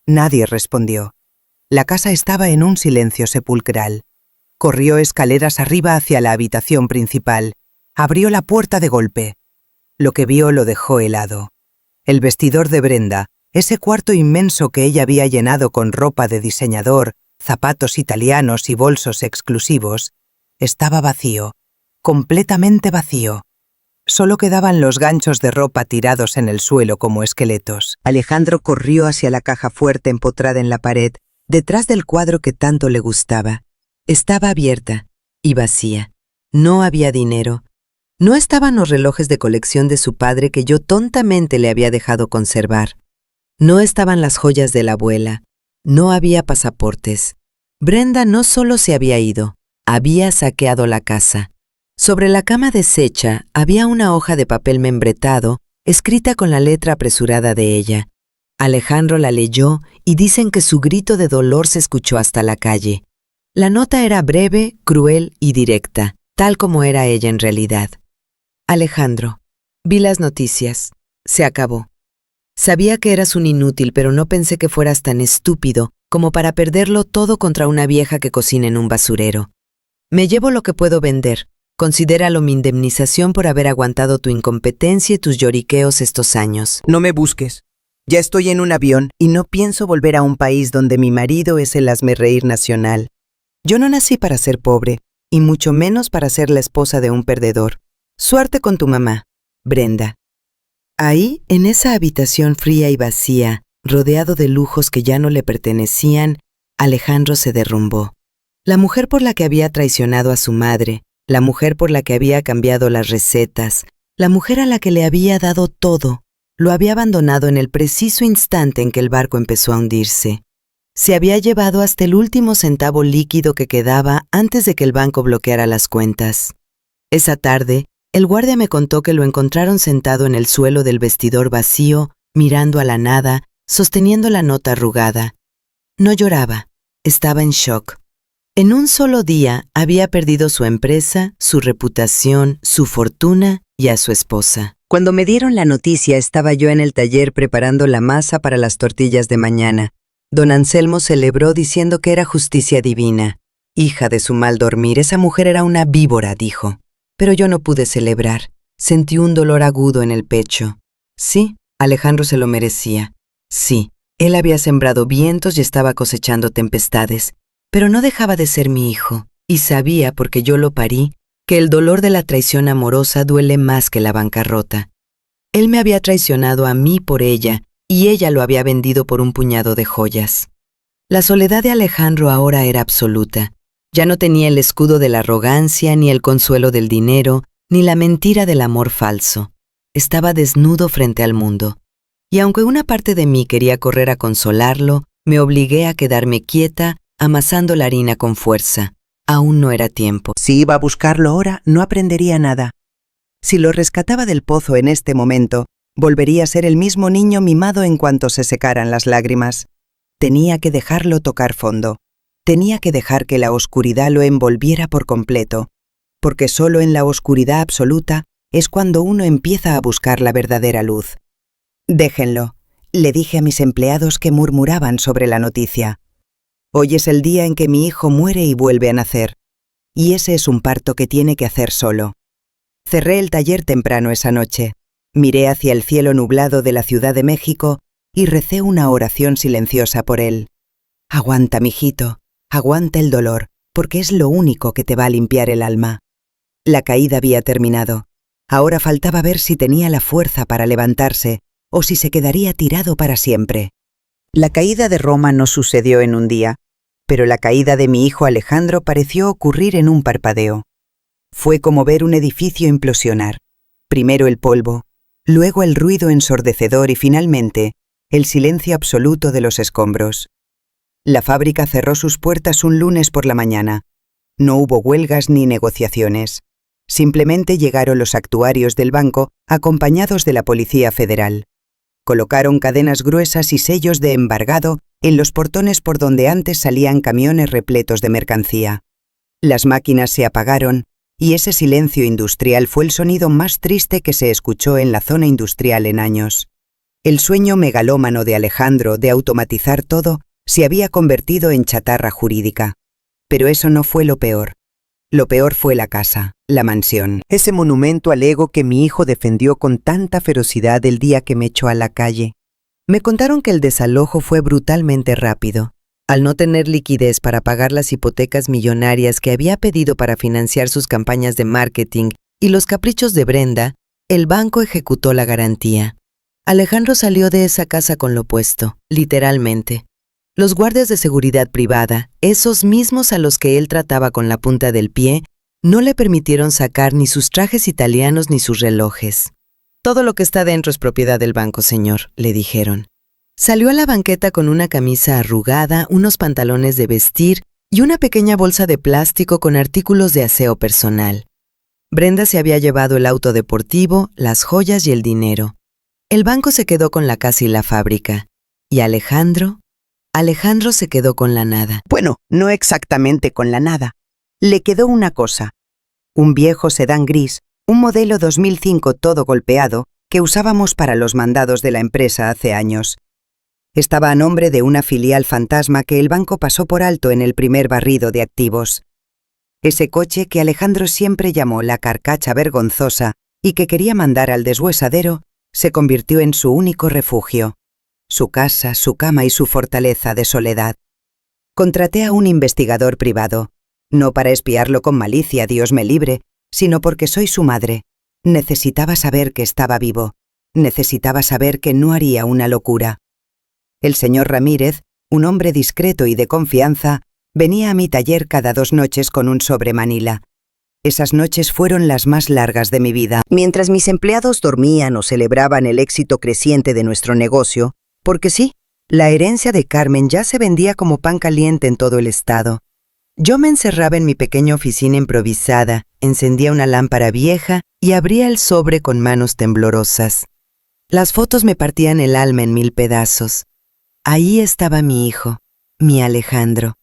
Nadie respondió. La casa estaba en un silencio sepulcral. Corrió escaleras arriba hacia la habitación principal. Abrió la puerta de golpe. Lo que vio lo dejó helado. El vestidor de Brenda, ese cuarto inmenso que ella había llenado con ropa de diseñador, zapatos italianos y bolsos exclusivos, estaba vacío, completamente vacío. Solo quedaban los ganchos de ropa tirados en el suelo como esqueletos. Alejandro corrió hacia la caja fuerte empotrada en la pared, detrás del cuadro que tanto le gustaba. Estaba abierta y vacía. No había dinero. No estaban los relojes de colección de su padre que yo tontamente le había dejado conservar. No estaban las joyas de la abuela. No había pasaportes. Brenda no solo se había ido, había saqueado la casa. Sobre la cama deshecha había una hoja de papel membretado escrita con la letra apresurada de ella. Alejandro la leyó y dicen que su grito de dolor se escuchó hasta la calle. La nota era breve, cruel y directa, tal como era ella en realidad. Alejandro, vi las noticias. Se acabó. Sabía que eras un inútil, pero no pensé que fueras tan estúpido como para perderlo todo contra una vieja que cocina en un basurero. Me llevo lo que puedo vender. Considéralo mi indemnización por haber aguantado tu incompetencia y tus lloriqueos estos años. No me busques. Ya estoy en un avión y no pienso volver a un país donde mi marido es el hazmerreír nacional. Yo no nací para ser pobre, y mucho menos para ser la esposa de un perdedor. Suerte con tu mamá, Brenda. Ahí, en esa habitación fría y vacía, rodeado de lujos que ya no le pertenecían, Alejandro se derrumbó. La mujer por la que había traicionado a su madre, la mujer por la que había cambiado las recetas, la mujer a la que le había dado todo, lo había abandonado en el preciso instante en que el barco empezó a hundirse. Se había llevado hasta el último centavo líquido que quedaba antes de que el banco bloqueara las cuentas. Esa tarde, el guardia me contó que lo encontraron sentado en el suelo del vestidor vacío, mirando a la nada, sosteniendo la nota arrugada. No lloraba, estaba en shock. En un solo día había perdido su empresa, su reputación, su fortuna y a su esposa. Cuando me dieron la noticia, estaba yo en el taller preparando la masa para las tortillas de mañana. Don Anselmo celebró diciendo que era justicia divina. Hija de su mal dormir, esa mujer era una víbora, dijo. Pero yo no pude celebrar. Sentí un dolor agudo en el pecho. Sí, Alejandro se lo merecía. Sí, él había sembrado vientos y estaba cosechando tempestades. Pero no dejaba de ser mi hijo, y sabía, porque yo lo parí, que el dolor de la traición amorosa duele más que la bancarrota. Él me había traicionado a mí por ella, y ella lo había vendido por un puñado de joyas. La soledad de Alejandro ahora era absoluta. Ya no tenía el escudo de la arrogancia, ni el consuelo del dinero, ni la mentira del amor falso. Estaba desnudo frente al mundo. Y aunque una parte de mí quería correr a consolarlo, me obligué a quedarme quieta, amasando la harina con fuerza. Aún no era tiempo. Si iba a buscarlo ahora, no aprendería nada. Si lo rescataba del pozo en este momento, volvería a ser el mismo niño mimado en cuanto se secaran las lágrimas. Tenía que dejarlo tocar fondo. Tenía que dejar que la oscuridad lo envolviera por completo, porque solo en la oscuridad absoluta es cuando uno empieza a buscar la verdadera luz. Déjenlo, le dije a mis empleados que murmuraban sobre la noticia. Hoy es el día en que mi hijo muere y vuelve a nacer, y ese es un parto que tiene que hacer solo. Cerré el taller temprano esa noche, miré hacia el cielo nublado de la Ciudad de México y recé una oración silenciosa por él. Aguanta, mijito, aguanta el dolor, porque es lo único que te va a limpiar el alma. La caída había terminado. Ahora faltaba ver si tenía la fuerza para levantarse o si se quedaría tirado para siempre. La caída de Roma no sucedió en un día, pero la caída de mi hijo Alejandro pareció ocurrir en un parpadeo. Fue como ver un edificio implosionar. Primero el polvo, luego el ruido ensordecedor y finalmente el silencio absoluto de los escombros. La fábrica cerró sus puertas un lunes por la mañana. No hubo huelgas ni negociaciones. Simplemente llegaron los actuarios del banco acompañados de la Policía Federal. Colocaron cadenas gruesas y sellos de embargado en los portones por donde antes salían camiones repletos de mercancía. Las máquinas se apagaron y ese silencio industrial fue el sonido más triste que se escuchó en la zona industrial en años. El sueño megalómano de Alejandro de automatizar todo se había convertido en chatarra jurídica. Pero eso no fue lo peor. Lo peor fue la casa, la mansión. Ese monumento al ego que mi hijo defendió con tanta ferocidad el día que me echó a la calle. Me contaron que el desalojo fue brutalmente rápido. Al no tener liquidez para pagar las hipotecas millonarias que había pedido para financiar sus campañas de marketing y los caprichos de Brenda, el banco ejecutó la garantía. Alejandro salió de esa casa con lo puesto, literalmente. Los guardias de seguridad privada, esos mismos a los que él trataba con la punta del pie, no le permitieron sacar ni sus trajes italianos ni sus relojes. Todo lo que está dentro es propiedad del banco, señor, le dijeron. Salió a la banqueta con una camisa arrugada, unos pantalones de vestir y una pequeña bolsa de plástico con artículos de aseo personal. Brenda se había llevado el auto deportivo, las joyas y el dinero. El banco se quedó con la casa y la fábrica. ¿Y Alejandro se quedó con la nada. Bueno, no exactamente con la nada. Le quedó una cosa. Un viejo sedán gris, un modelo 2005 todo golpeado, que usábamos para los mandados de la empresa hace años. Estaba a nombre de una filial fantasma que el banco pasó por alto en el primer barrido de activos. Ese coche que Alejandro siempre llamó la carcacha vergonzosa y que quería mandar al deshuesadero, se convirtió en su único refugio, su casa, su cama y su fortaleza de soledad. Contraté a un investigador privado, no para espiarlo con malicia, Dios me libre, sino porque soy su madre. Necesitaba saber que estaba vivo, necesitaba saber que no haría una locura. El señor Ramírez, un hombre discreto y de confianza, venía a mi taller cada 2 noches con un sobre Manila. Esas noches fueron las más largas de mi vida. Mientras mis empleados dormían o celebraban el éxito creciente de nuestro negocio, porque sí, la herencia de Carmen ya se vendía como pan caliente en todo el estado. Yo me encerraba en mi pequeña oficina improvisada, encendía una lámpara vieja y abría el sobre con manos temblorosas. Las fotos me partían el alma en 1000 pedazos. Ahí estaba mi hijo, mi Alejandro,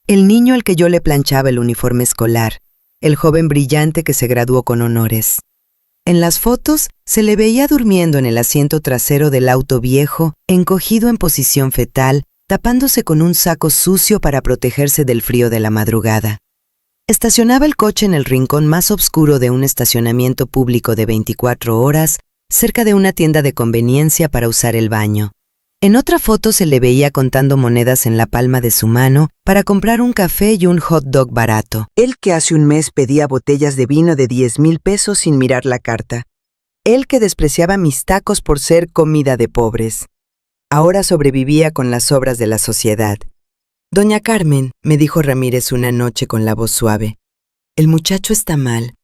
el niño al que yo le planchaba el uniforme escolar, el joven brillante que se graduó con honores. En las fotos se le veía durmiendo en el asiento trasero del auto viejo, encogido en posición fetal, tapándose con un saco sucio para protegerse del frío de la madrugada. Estacionaba el coche en el rincón más oscuro de un estacionamiento público de 24 horas, cerca de una tienda de conveniencia para usar el baño. En otra foto se le veía contando monedas en la palma de su mano para comprar un café y un hot dog barato. Él que hace un mes pedía botellas de vino de 10,000 pesos sin mirar la carta. Él que despreciaba mis tacos por ser comida de pobres. Ahora sobrevivía con las obras de la sociedad. Doña Carmen, me dijo Ramírez una noche con la voz suave, el muchacho está mal.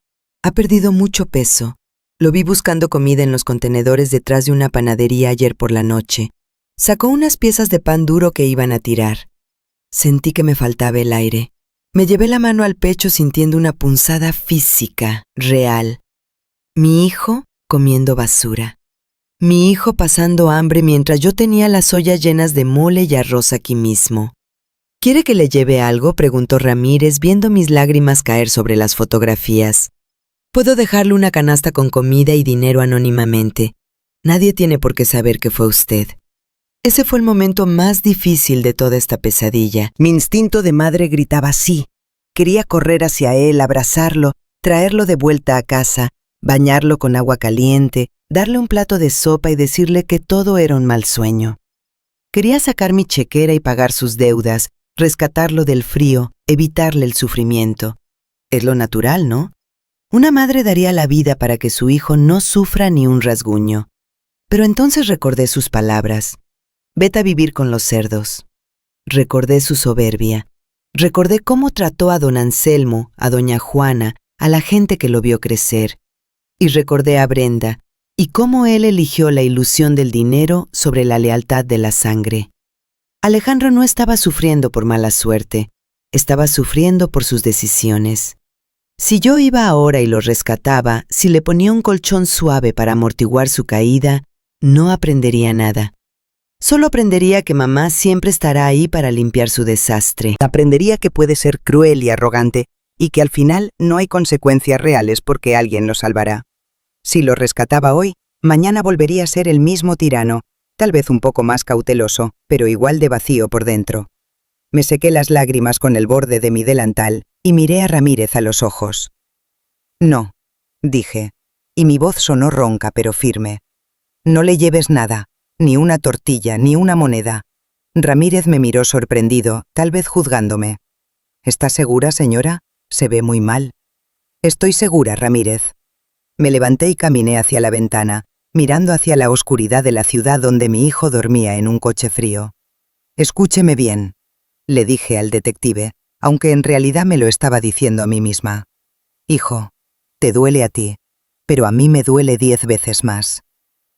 Ha perdido mucho peso. Lo vi buscando comida en los contenedores detrás de una panadería ayer por la noche. Sacó unas piezas de pan duro que iban a tirar. Sentí que me faltaba el aire. Me llevé la mano al pecho sintiendo una punzada física, real. Mi hijo comiendo basura. Mi hijo pasando hambre mientras yo tenía las ollas llenas de mole y arroz aquí mismo. ¿Quiere que le lleve algo?, preguntó Ramírez viendo mis lágrimas caer sobre las fotografías. Puedo dejarle una canasta con comida y dinero anónimamente. Nadie tiene por qué saber que fue usted. Ese fue el momento más difícil de toda esta pesadilla. Mi instinto de madre gritaba sí. Quería correr hacia él, abrazarlo, traerlo de vuelta a casa, bañarlo con agua caliente, darle un plato de sopa y decirle que todo era un mal sueño. Quería sacar mi chequera y pagar sus deudas, rescatarlo del frío, evitarle el sufrimiento. Es lo natural, ¿no? Una madre daría la vida para que su hijo no sufra ni un rasguño. Pero entonces recordé sus palabras. Vete a vivir con los cerdos. Recordé su soberbia. Recordé cómo trató a don Anselmo, a doña Juana, a la gente que lo vio crecer. Y recordé a Brenda, y cómo él eligió la ilusión del dinero sobre la lealtad de la sangre. Alejandro no estaba sufriendo por mala suerte, estaba sufriendo por sus decisiones. Si yo iba ahora y lo rescataba, si le ponía un colchón suave para amortiguar su caída, no aprendería nada. Solo aprendería que mamá siempre estará ahí para limpiar su desastre. Aprendería que puede ser cruel y arrogante y que al final no hay consecuencias reales porque alguien lo salvará. Si lo rescataba hoy, mañana volvería a ser el mismo tirano, tal vez un poco más cauteloso, pero igual de vacío por dentro. Me sequé las lágrimas con el borde de mi delantal y miré a Ramírez a los ojos. No, dije, y mi voz sonó ronca pero firme. No le lleves nada. Ni una tortilla, ni una moneda. Ramírez me miró sorprendido, tal vez juzgándome. ¿Está segura, señora? Se ve muy mal. Estoy segura, Ramírez. Me levanté y caminé hacia la ventana, mirando hacia la oscuridad de la ciudad donde mi hijo dormía en un coche frío. Escúcheme bien, le dije al detective, aunque en realidad me lo estaba diciendo a mí misma. Hijo, te duele a ti, pero a mí me duele 10 veces más.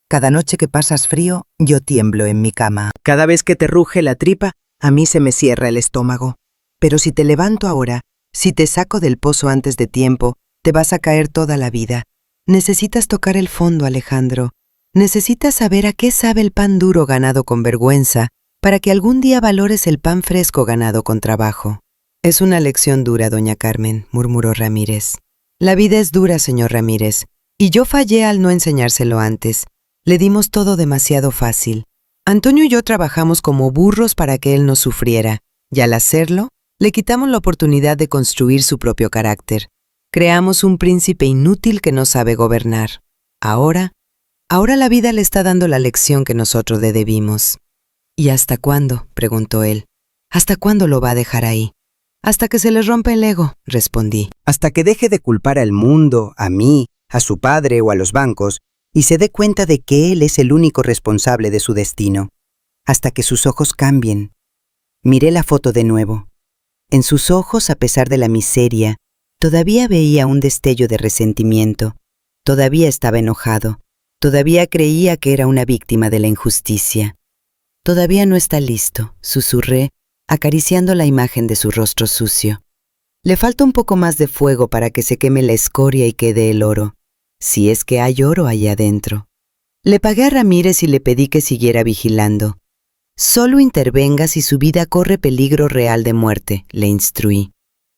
Cada noche que pasas frío, yo tiemblo en mi cama. Cada vez que te ruge la tripa, a mí se me cierra el estómago. Pero si te levanto ahora, si te saco del pozo antes de tiempo, te vas a caer toda la vida. Necesitas tocar el fondo, Alejandro. Necesitas saber a qué sabe el pan duro ganado con vergüenza, para que algún día valores el pan fresco ganado con trabajo. Es una lección dura, doña Carmen, murmuró Ramírez. La vida es dura, señor Ramírez, y yo fallé al no enseñárselo antes. Le dimos todo demasiado fácil. Antonio y yo trabajamos como burros para que él no sufriera, y al hacerlo, le quitamos la oportunidad de construir su propio carácter. Creamos un príncipe inútil que no sabe gobernar. Ahora la vida le está dando la lección que nosotros le debimos. ¿Y hasta cuándo?, preguntó él. ¿Hasta cuándo lo va a dejar ahí? Hasta que se le rompa el ego, respondí. Hasta que deje de culpar al mundo, a mí, a su padre o a los bancos, y se dé cuenta de que él es el único responsable de su destino. Hasta que sus ojos cambien. Miré la foto de nuevo. En sus ojos, a pesar de la miseria, todavía veía un destello de resentimiento. Todavía estaba enojado. Todavía creía que era una víctima de la injusticia. Todavía no está listo, susurré, acariciando la imagen de su rostro sucio. Le falta un poco más de fuego para que se queme la escoria y quede el oro, si es que hay oro allá adentro. Le pagué a Ramírez y le pedí que siguiera vigilando. Solo intervenga si su vida corre peligro real de muerte, le instruí.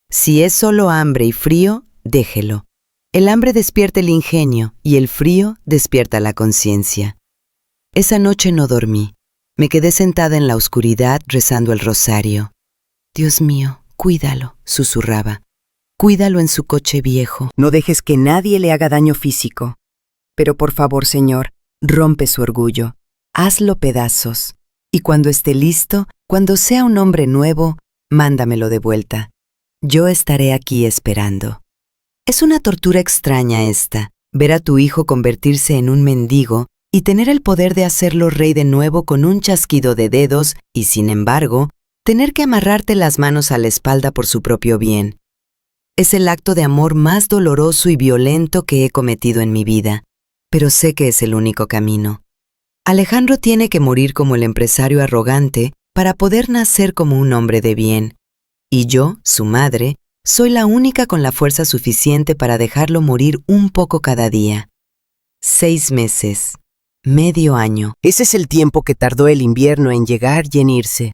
Si es solo hambre y frío, déjelo. El hambre despierta el ingenio y el frío despierta la conciencia. Esa noche no dormí. Me quedé sentada en la oscuridad rezando el rosario. Dios mío, cuídalo, susurraba. Cuídalo en su coche viejo. No dejes que nadie le haga daño físico. Pero por favor, Señor, rompe su orgullo. Hazlo pedazos. Y cuando esté listo, cuando sea un hombre nuevo, mándamelo de vuelta. Yo estaré aquí esperando. Es una tortura extraña esta, ver a tu hijo convertirse en un mendigo y tener el poder de hacerlo rey de nuevo con un chasquido de dedos y, sin embargo, tener que amarrarte las manos a la espalda por su propio bien. Es el acto de amor más doloroso y violento que he cometido en mi vida, pero sé que es el único camino. Alejandro tiene que morir como el empresario arrogante para poder nacer como un hombre de bien, y yo, su madre, soy la única con la fuerza suficiente para dejarlo morir un poco cada día. 6 meses. Medio año. Ese es el tiempo que tardó el invierno en llegar y en irse.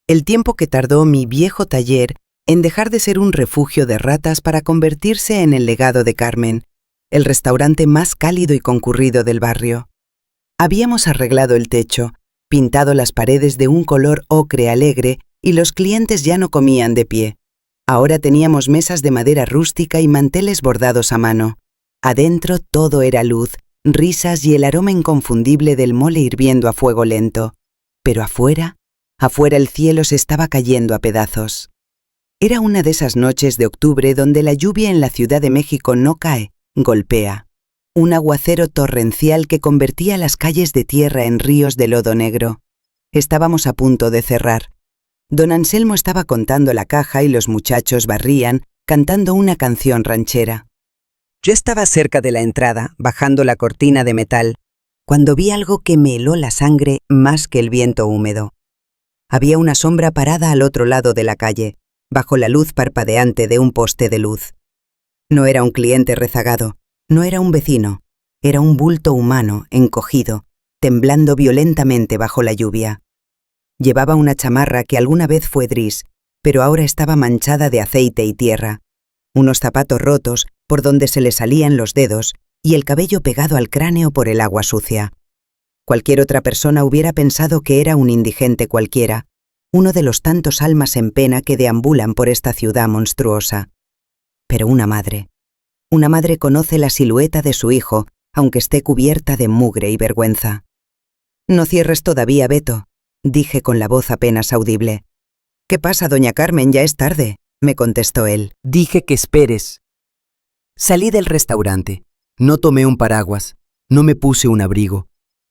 El tiempo que tardó mi viejo taller en dejar de ser un refugio de ratas para convertirse en el legado de Carmen, el restaurante más cálido y concurrido del barrio. Habíamos arreglado el techo, pintado las paredes de un color ocre alegre y los clientes ya no comían de pie. Ahora teníamos mesas de madera rústica y manteles bordados a mano. Adentro todo era luz, risas y el aroma inconfundible del mole hirviendo a fuego lento. Pero afuera el cielo se estaba cayendo a pedazos. Era una de esas noches de octubre donde la lluvia en la Ciudad de México no cae, golpea. Un aguacero torrencial que convertía las calles de tierra en ríos de lodo negro. Estábamos a punto de cerrar. Don Anselmo estaba contando la caja y los muchachos barrían, cantando una canción ranchera. Yo estaba cerca de la entrada, bajando la cortina de metal, cuando vi algo que me heló la sangre más que el viento húmedo. Había una sombra parada al otro lado de la calle, bajo la luz parpadeante de un poste de luz. No era un cliente rezagado, no era un vecino, era un bulto humano, encogido, temblando violentamente bajo la lluvia. Llevaba una chamarra que alguna vez fue gris, pero ahora estaba manchada de aceite y tierra, unos zapatos rotos por donde se le salían los dedos y el cabello pegado al cráneo por el agua sucia. Cualquier otra persona hubiera pensado que era un indigente cualquiera, uno de los tantos almas en pena que deambulan por esta ciudad monstruosa. Pero una madre conoce la silueta de su hijo, aunque esté cubierta de mugre y vergüenza. «No cierres todavía, Beto», dije con la voz apenas audible. «¿Qué pasa, doña Carmen? Ya es tarde», me contestó él. Dije que esperes. Salí del restaurante. No tomé un paraguas. No me puse un abrigo.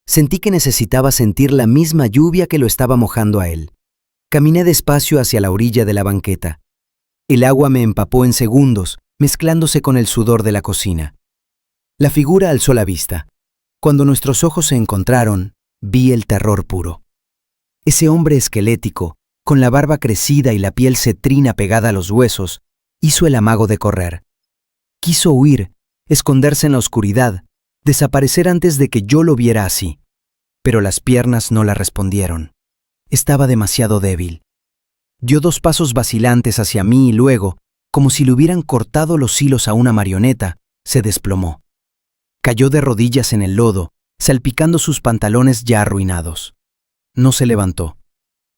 Sentí que necesitaba sentir la misma lluvia que lo estaba mojando a él. Caminé despacio hacia la orilla de la banqueta. El agua me empapó en segundos, mezclándose con el sudor de la cocina. La figura alzó la vista. Cuando nuestros ojos se encontraron, vi el terror puro. Ese hombre esquelético, con la barba crecida y la piel cetrina pegada a los huesos, hizo el amago de correr. Quiso huir, esconderse en la oscuridad, desaparecer antes de que yo lo viera así. Pero las piernas no la respondieron. Estaba demasiado débil. Dio 2 pasos vacilantes hacia mí y luego, como si le hubieran cortado los hilos a una marioneta, se desplomó. Cayó de rodillas en el lodo, salpicando sus pantalones ya arruinados. No se levantó.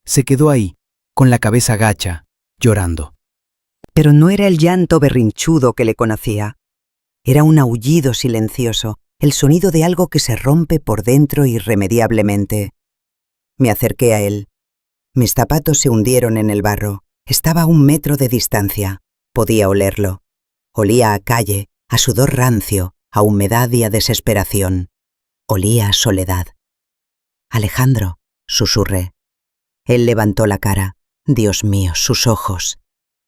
Se quedó ahí, con la cabeza gacha, llorando. Pero no era el llanto berrinchudo que le conocía. Era un aullido silencioso, el sonido de algo que se rompe por dentro irremediablemente. Me acerqué a él. Mis zapatos se hundieron en el barro. Estaba a 1 metro de distancia. Podía olerlo. Olía a calle, a sudor rancio, a humedad y a desesperación. Olía a soledad. «Alejandro», susurré. Él levantó la cara. Dios mío, sus ojos.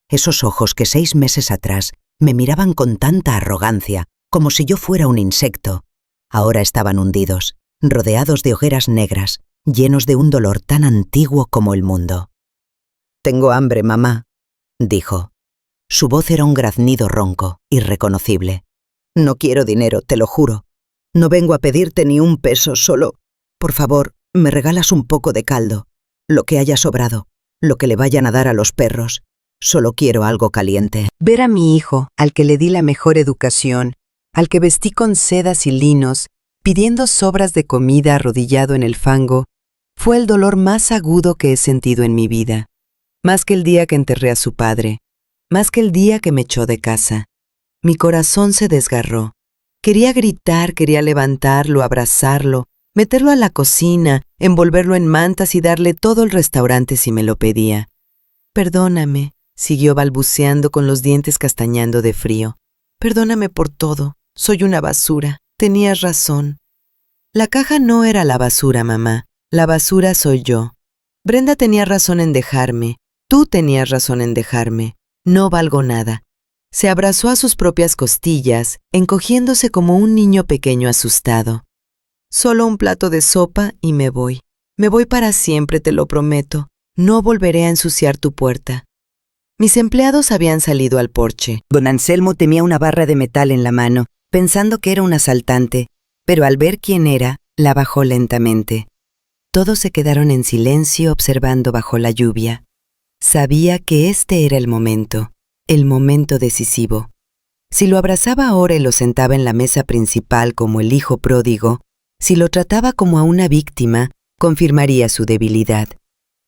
Esos ojos que 6 meses atrás me miraban con tanta arrogancia, como si yo fuera un insecto. Ahora estaban hundidos, rodeados de ojeras negras, llenos de un dolor tan antiguo como el mundo. «Tengo hambre, mamá», dijo. Su voz era un graznido ronco, irreconocible. «No quiero dinero, te lo juro. No vengo a pedirte ni un peso, solo... Por favor, me regalas un poco de caldo, lo que haya sobrado, lo que le vayan a dar a los perros. Solo quiero algo caliente». Ver a mi hijo, al que le di la mejor educación, al que vestí con sedas y linos, pidiendo sobras de comida arrodillado en el fango, fue el dolor más agudo que he sentido en mi vida. Más que el día que enterré a su padre, más que el día que me echó de casa. Mi corazón se desgarró. Quería gritar, quería levantarlo, abrazarlo, meterlo a la cocina, envolverlo en mantas y darle todo el restaurante si me lo pedía. «Perdóname», siguió balbuceando con los dientes castañando de frío. «Perdóname por todo. Soy una basura. Tenías razón». La caja no era la basura, mamá. La basura soy yo. Brenda tenía razón en dejarme. Tú tenías razón en dejarme. No valgo nada. Se abrazó a sus propias costillas, encogiéndose como un niño pequeño asustado. «Solo un plato de sopa y me voy. Me voy para siempre, te lo prometo. No volveré a ensuciar tu puerta». Mis empleados habían salido al porche. Don Anselmo temía una barra de metal en la mano, pensando que era un asaltante, pero al ver quién era, la bajó lentamente. Todos se quedaron en silencio observando bajo la lluvia. Sabía que este era el momento decisivo. Si lo abrazaba ahora y lo sentaba en la mesa principal como el hijo pródigo, si lo trataba como a una víctima, confirmaría su debilidad.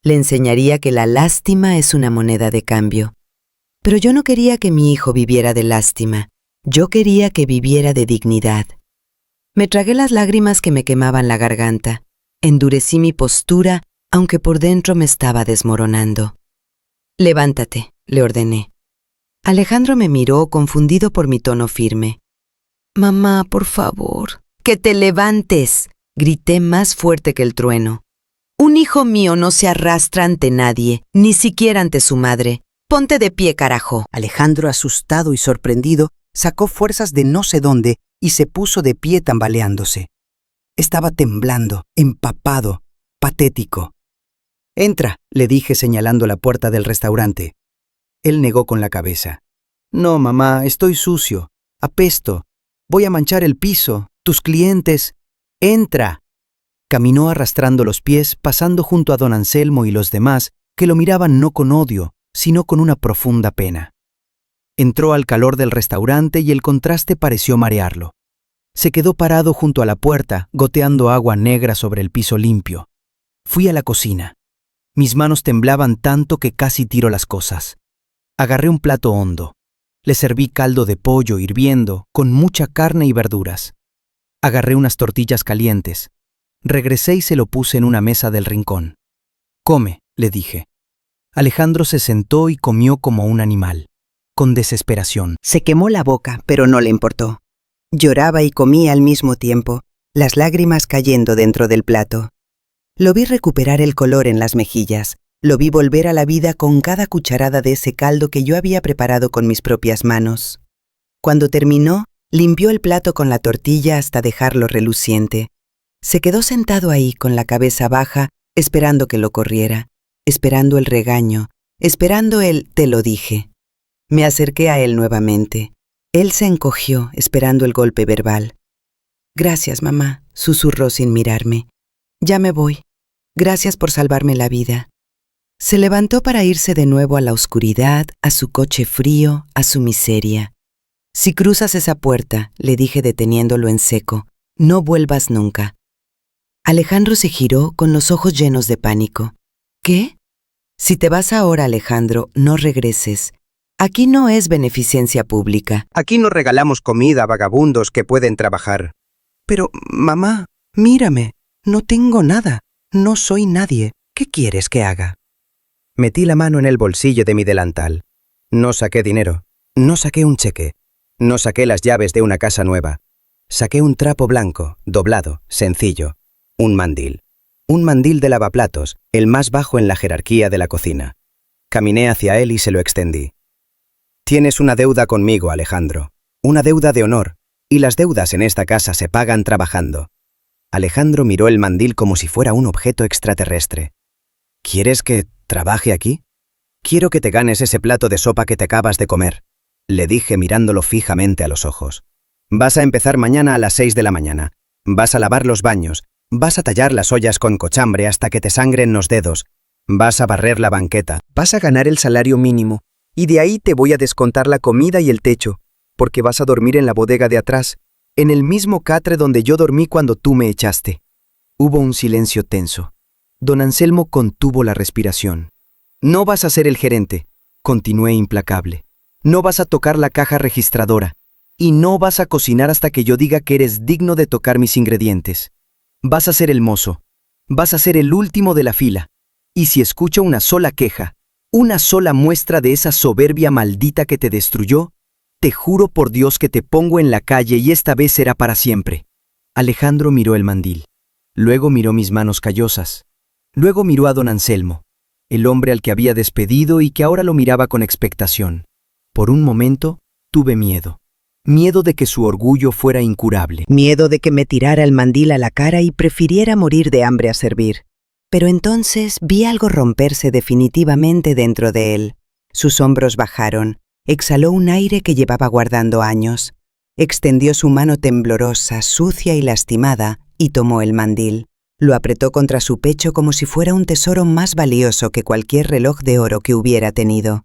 Le enseñaría que la lástima es una moneda de cambio. Pero yo no quería que mi hijo viviera de lástima. Yo quería que viviera de dignidad. Me tragué las lágrimas que me quemaban la garganta. Endurecí mi postura, aunque por dentro me estaba desmoronando. «Levántate», le ordené. Alejandro me miró, confundido por mi tono firme. «Mamá, por favor». «¡Que te levantes!», grité más fuerte que el trueno. «Un hijo mío no se arrastra ante nadie, ni siquiera ante su madre. Ponte de pie, carajo». Alejandro, asustado y sorprendido, sacó fuerzas de no sé dónde y se puso de pie tambaleándose. Estaba temblando, empapado, patético. «Entra», le dije señalando la puerta del restaurante. Él negó con la cabeza. «No, mamá, estoy sucio. Apesto. Voy a manchar el piso. Tus clientes. Entra». Caminó arrastrando los pies, pasando junto a don Anselmo y los demás, que lo miraban no con odio, sino con una profunda pena. Entró al calor del restaurante y el contraste pareció marearlo. Se quedó parado junto a la puerta, goteando agua negra sobre el piso limpio. Fui a la cocina. Mis manos temblaban tanto que casi tiro las cosas. Agarré un plato hondo. Le serví caldo de pollo hirviendo, con mucha carne y verduras. Agarré unas tortillas calientes. Regresé y se lo puse en una mesa del rincón. «Come», le dije. Alejandro se sentó y comió como un animal, con desesperación. Se quemó la boca, pero no le importó. Lloraba y comía al mismo tiempo, las lágrimas cayendo dentro del plato. Lo vi recuperar el color en las mejillas. Lo vi volver a la vida con cada cucharada de ese caldo que yo había preparado con mis propias manos. Cuando terminó, limpió el plato con la tortilla hasta dejarlo reluciente. Se quedó sentado ahí con la cabeza baja, esperando que lo corriera, esperando el regaño, esperando el «te lo dije». Me acerqué a él nuevamente. Él se encogió, esperando el golpe verbal. «Gracias, mamá», susurró sin mirarme. «Ya me voy. Gracias por salvarme la vida». Se levantó para irse de nuevo a la oscuridad, a su coche frío, a su miseria. «Si cruzas esa puerta», le dije deteniéndolo en seco, No vuelvas nunca. Alejandro se giró con los ojos llenos de pánico. ¿Qué? Si te vas ahora, Alejandro, no regreses. Aquí no es beneficencia pública. Aquí no regalamos comida a vagabundos que pueden trabajar. Pero, mamá, mírame. No tengo nada. No soy nadie. ¿Qué quieres que haga? Metí la mano en el bolsillo de mi delantal. No saqué dinero. No saqué un cheque. No saqué las llaves de una casa nueva. Saqué un trapo blanco, doblado, sencillo. Un mandil. Un mandil de lavaplatos, el más bajo en la jerarquía de la cocina. Caminé hacia él y se lo extendí. Tienes una deuda conmigo, Alejandro. Una deuda de honor. Y las deudas en esta casa se pagan trabajando. Alejandro miró el mandil como si fuera un objeto extraterrestre. ¿Quieres que trabaje aquí? Quiero que te ganes ese plato de sopa que te acabas de comer, le dije mirándolo fijamente a los ojos. Vas a empezar mañana a las 6 de la mañana. Vas a lavar los baños. Vas a tallar las ollas con cochambre hasta que te sangren los dedos. Vas a barrer la banqueta. Vas a ganar el salario mínimo. Y de ahí te voy a descontar la comida y el techo, porque vas a dormir en la bodega de atrás, en el mismo catre donde yo dormí cuando tú me echaste. Hubo un silencio tenso. Don Anselmo contuvo la respiración. No vas a ser el gerente, continué implacable. No vas a tocar la caja registradora. Y no vas a cocinar hasta que yo diga que eres digno de tocar mis ingredientes. Vas a ser el mozo. Vas a ser el último de la fila. Y si escucho una sola queja, una sola muestra de esa soberbia maldita que te destruyó, te juro por Dios que te pongo en la calle y esta vez será para siempre. Alejandro miró el mandil. Luego miró mis manos callosas. Luego miró a don Anselmo, el hombre al que había despedido y que ahora lo miraba con expectación. Por un momento, tuve miedo. Miedo de que su orgullo fuera incurable. Miedo de que me tirara el mandil a la cara y prefiriera morir de hambre a servir. Pero entonces vi algo romperse definitivamente dentro de él. Sus hombros bajaron, exhaló un aire que llevaba guardando años. Extendió su mano temblorosa, sucia y lastimada, y tomó el mandil. Lo apretó contra su pecho como si fuera un tesoro más valioso que cualquier reloj de oro que hubiera tenido.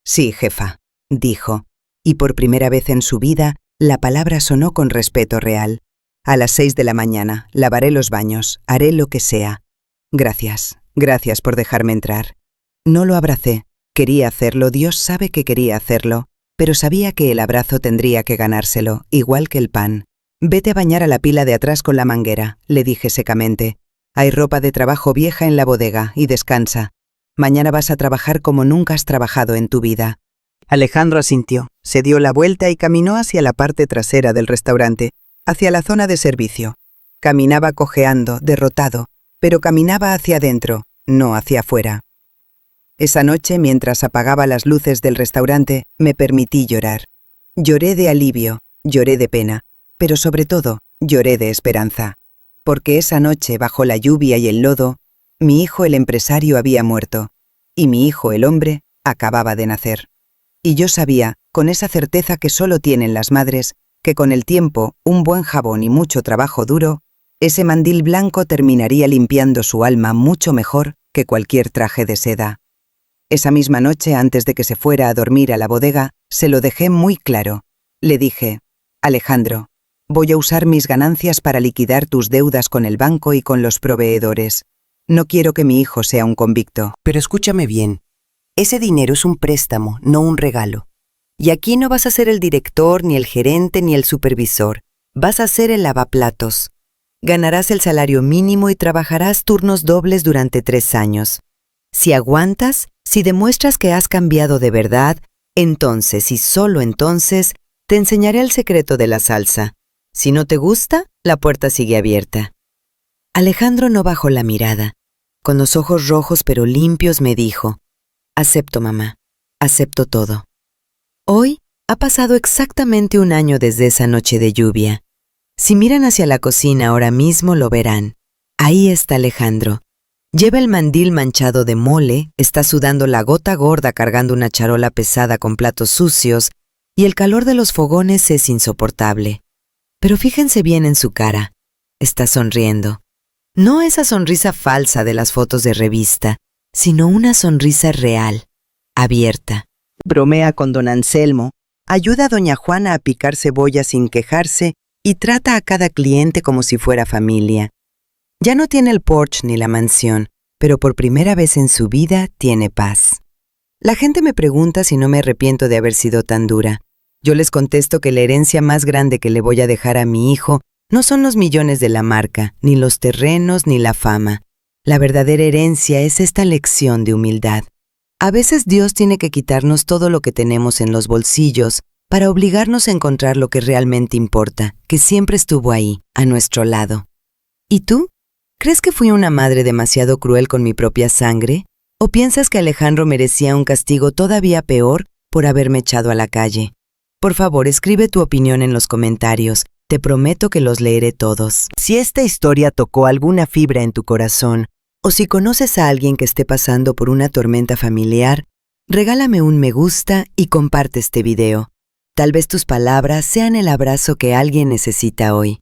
Sí, jefa, dijo, y por primera vez en su vida la palabra sonó con respeto real. A las 6 de la mañana, lavaré los baños, haré lo que sea. Gracias, gracias por dejarme entrar. No lo abracé, quería hacerlo, Dios sabe que quería hacerlo, pero sabía que el abrazo tendría que ganárselo, igual que el pan. Vete a bañar a la pila de atrás con la manguera, le dije secamente. Hay ropa de trabajo vieja en la bodega y descansa. Mañana vas a trabajar como nunca has trabajado en tu vida. Alejandro asintió, se dio la vuelta y caminó hacia la parte trasera del restaurante, hacia la zona de servicio. Caminaba cojeando, derrotado, pero caminaba hacia adentro, no hacia afuera. Esa noche, mientras apagaba las luces del restaurante, me permití llorar. Lloré de alivio, lloré de pena, pero sobre todo, lloré de esperanza. Porque esa noche, bajo la lluvia y el lodo, mi hijo el empresario había muerto, y mi hijo el hombre acababa de nacer. Y yo sabía, con esa certeza que solo tienen las madres, que con el tiempo, un buen jabón y mucho trabajo duro, ese mandil blanco terminaría limpiando su alma mucho mejor que cualquier traje de seda. Esa misma noche, antes de que se fuera a dormir a la bodega, se lo dejé muy claro. Le dije, Alejandro, voy a usar mis ganancias para liquidar tus deudas con el banco y con los proveedores. No quiero que mi hijo sea un convicto. Pero escúchame bien. Ese dinero es un préstamo, no un regalo. Y aquí no vas a ser el director, ni el gerente, ni el supervisor. Vas a ser el lavaplatos. Ganarás el salario mínimo y trabajarás turnos dobles durante 3 años. Si aguantas, si demuestras que has cambiado de verdad, entonces y solo entonces te enseñaré el secreto de la salsa. Si no te gusta, la puerta sigue abierta. Alejandro no bajó la mirada. Con los ojos rojos pero limpios me dijo, acepto, mamá, acepto todo. Hoy ha pasado exactamente 1 año desde esa noche de lluvia. Si miran hacia la cocina ahora mismo lo verán. Ahí está Alejandro. Lleva el mandil manchado de mole, está sudando la gota gorda cargando una charola pesada con platos sucios y el calor de los fogones es insoportable. Pero fíjense bien en su cara. Está sonriendo. No esa sonrisa falsa de las fotos de revista, sino una sonrisa real, abierta. Bromea con don Anselmo, ayuda a doña Juana a picar cebolla sin quejarse y trata a cada cliente como si fuera familia. Ya no tiene el Porsche ni la mansión, pero por primera vez en su vida tiene paz. La gente me pregunta si no me arrepiento de haber sido tan dura. Yo les contesto que la herencia más grande que le voy a dejar a mi hijo no son los millones de la marca, ni los terrenos, ni la fama. La verdadera herencia es esta lección de humildad. A veces Dios tiene que quitarnos todo lo que tenemos en los bolsillos para obligarnos a encontrar lo que realmente importa, que siempre estuvo ahí, a nuestro lado. ¿Y tú? ¿Crees que fui una madre demasiado cruel con mi propia sangre? ¿O piensas que Alejandro merecía un castigo todavía peor por haberme echado a la calle? Por favor, escribe tu opinión en los comentarios. Te prometo que los leeré todos. Si esta historia tocó alguna fibra en tu corazón, o si conoces a alguien que esté pasando por una tormenta familiar, regálame un me gusta y comparte este video. Tal vez tus palabras sean el abrazo que alguien necesita hoy.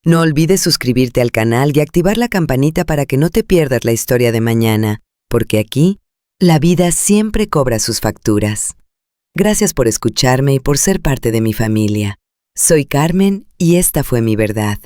No olvides suscribirte al canal y activar la campanita para que no te pierdas la historia de mañana, porque aquí, la vida siempre cobra sus facturas. Gracias por escucharme y por ser parte de mi familia. Soy Carmen y esta fue mi verdad.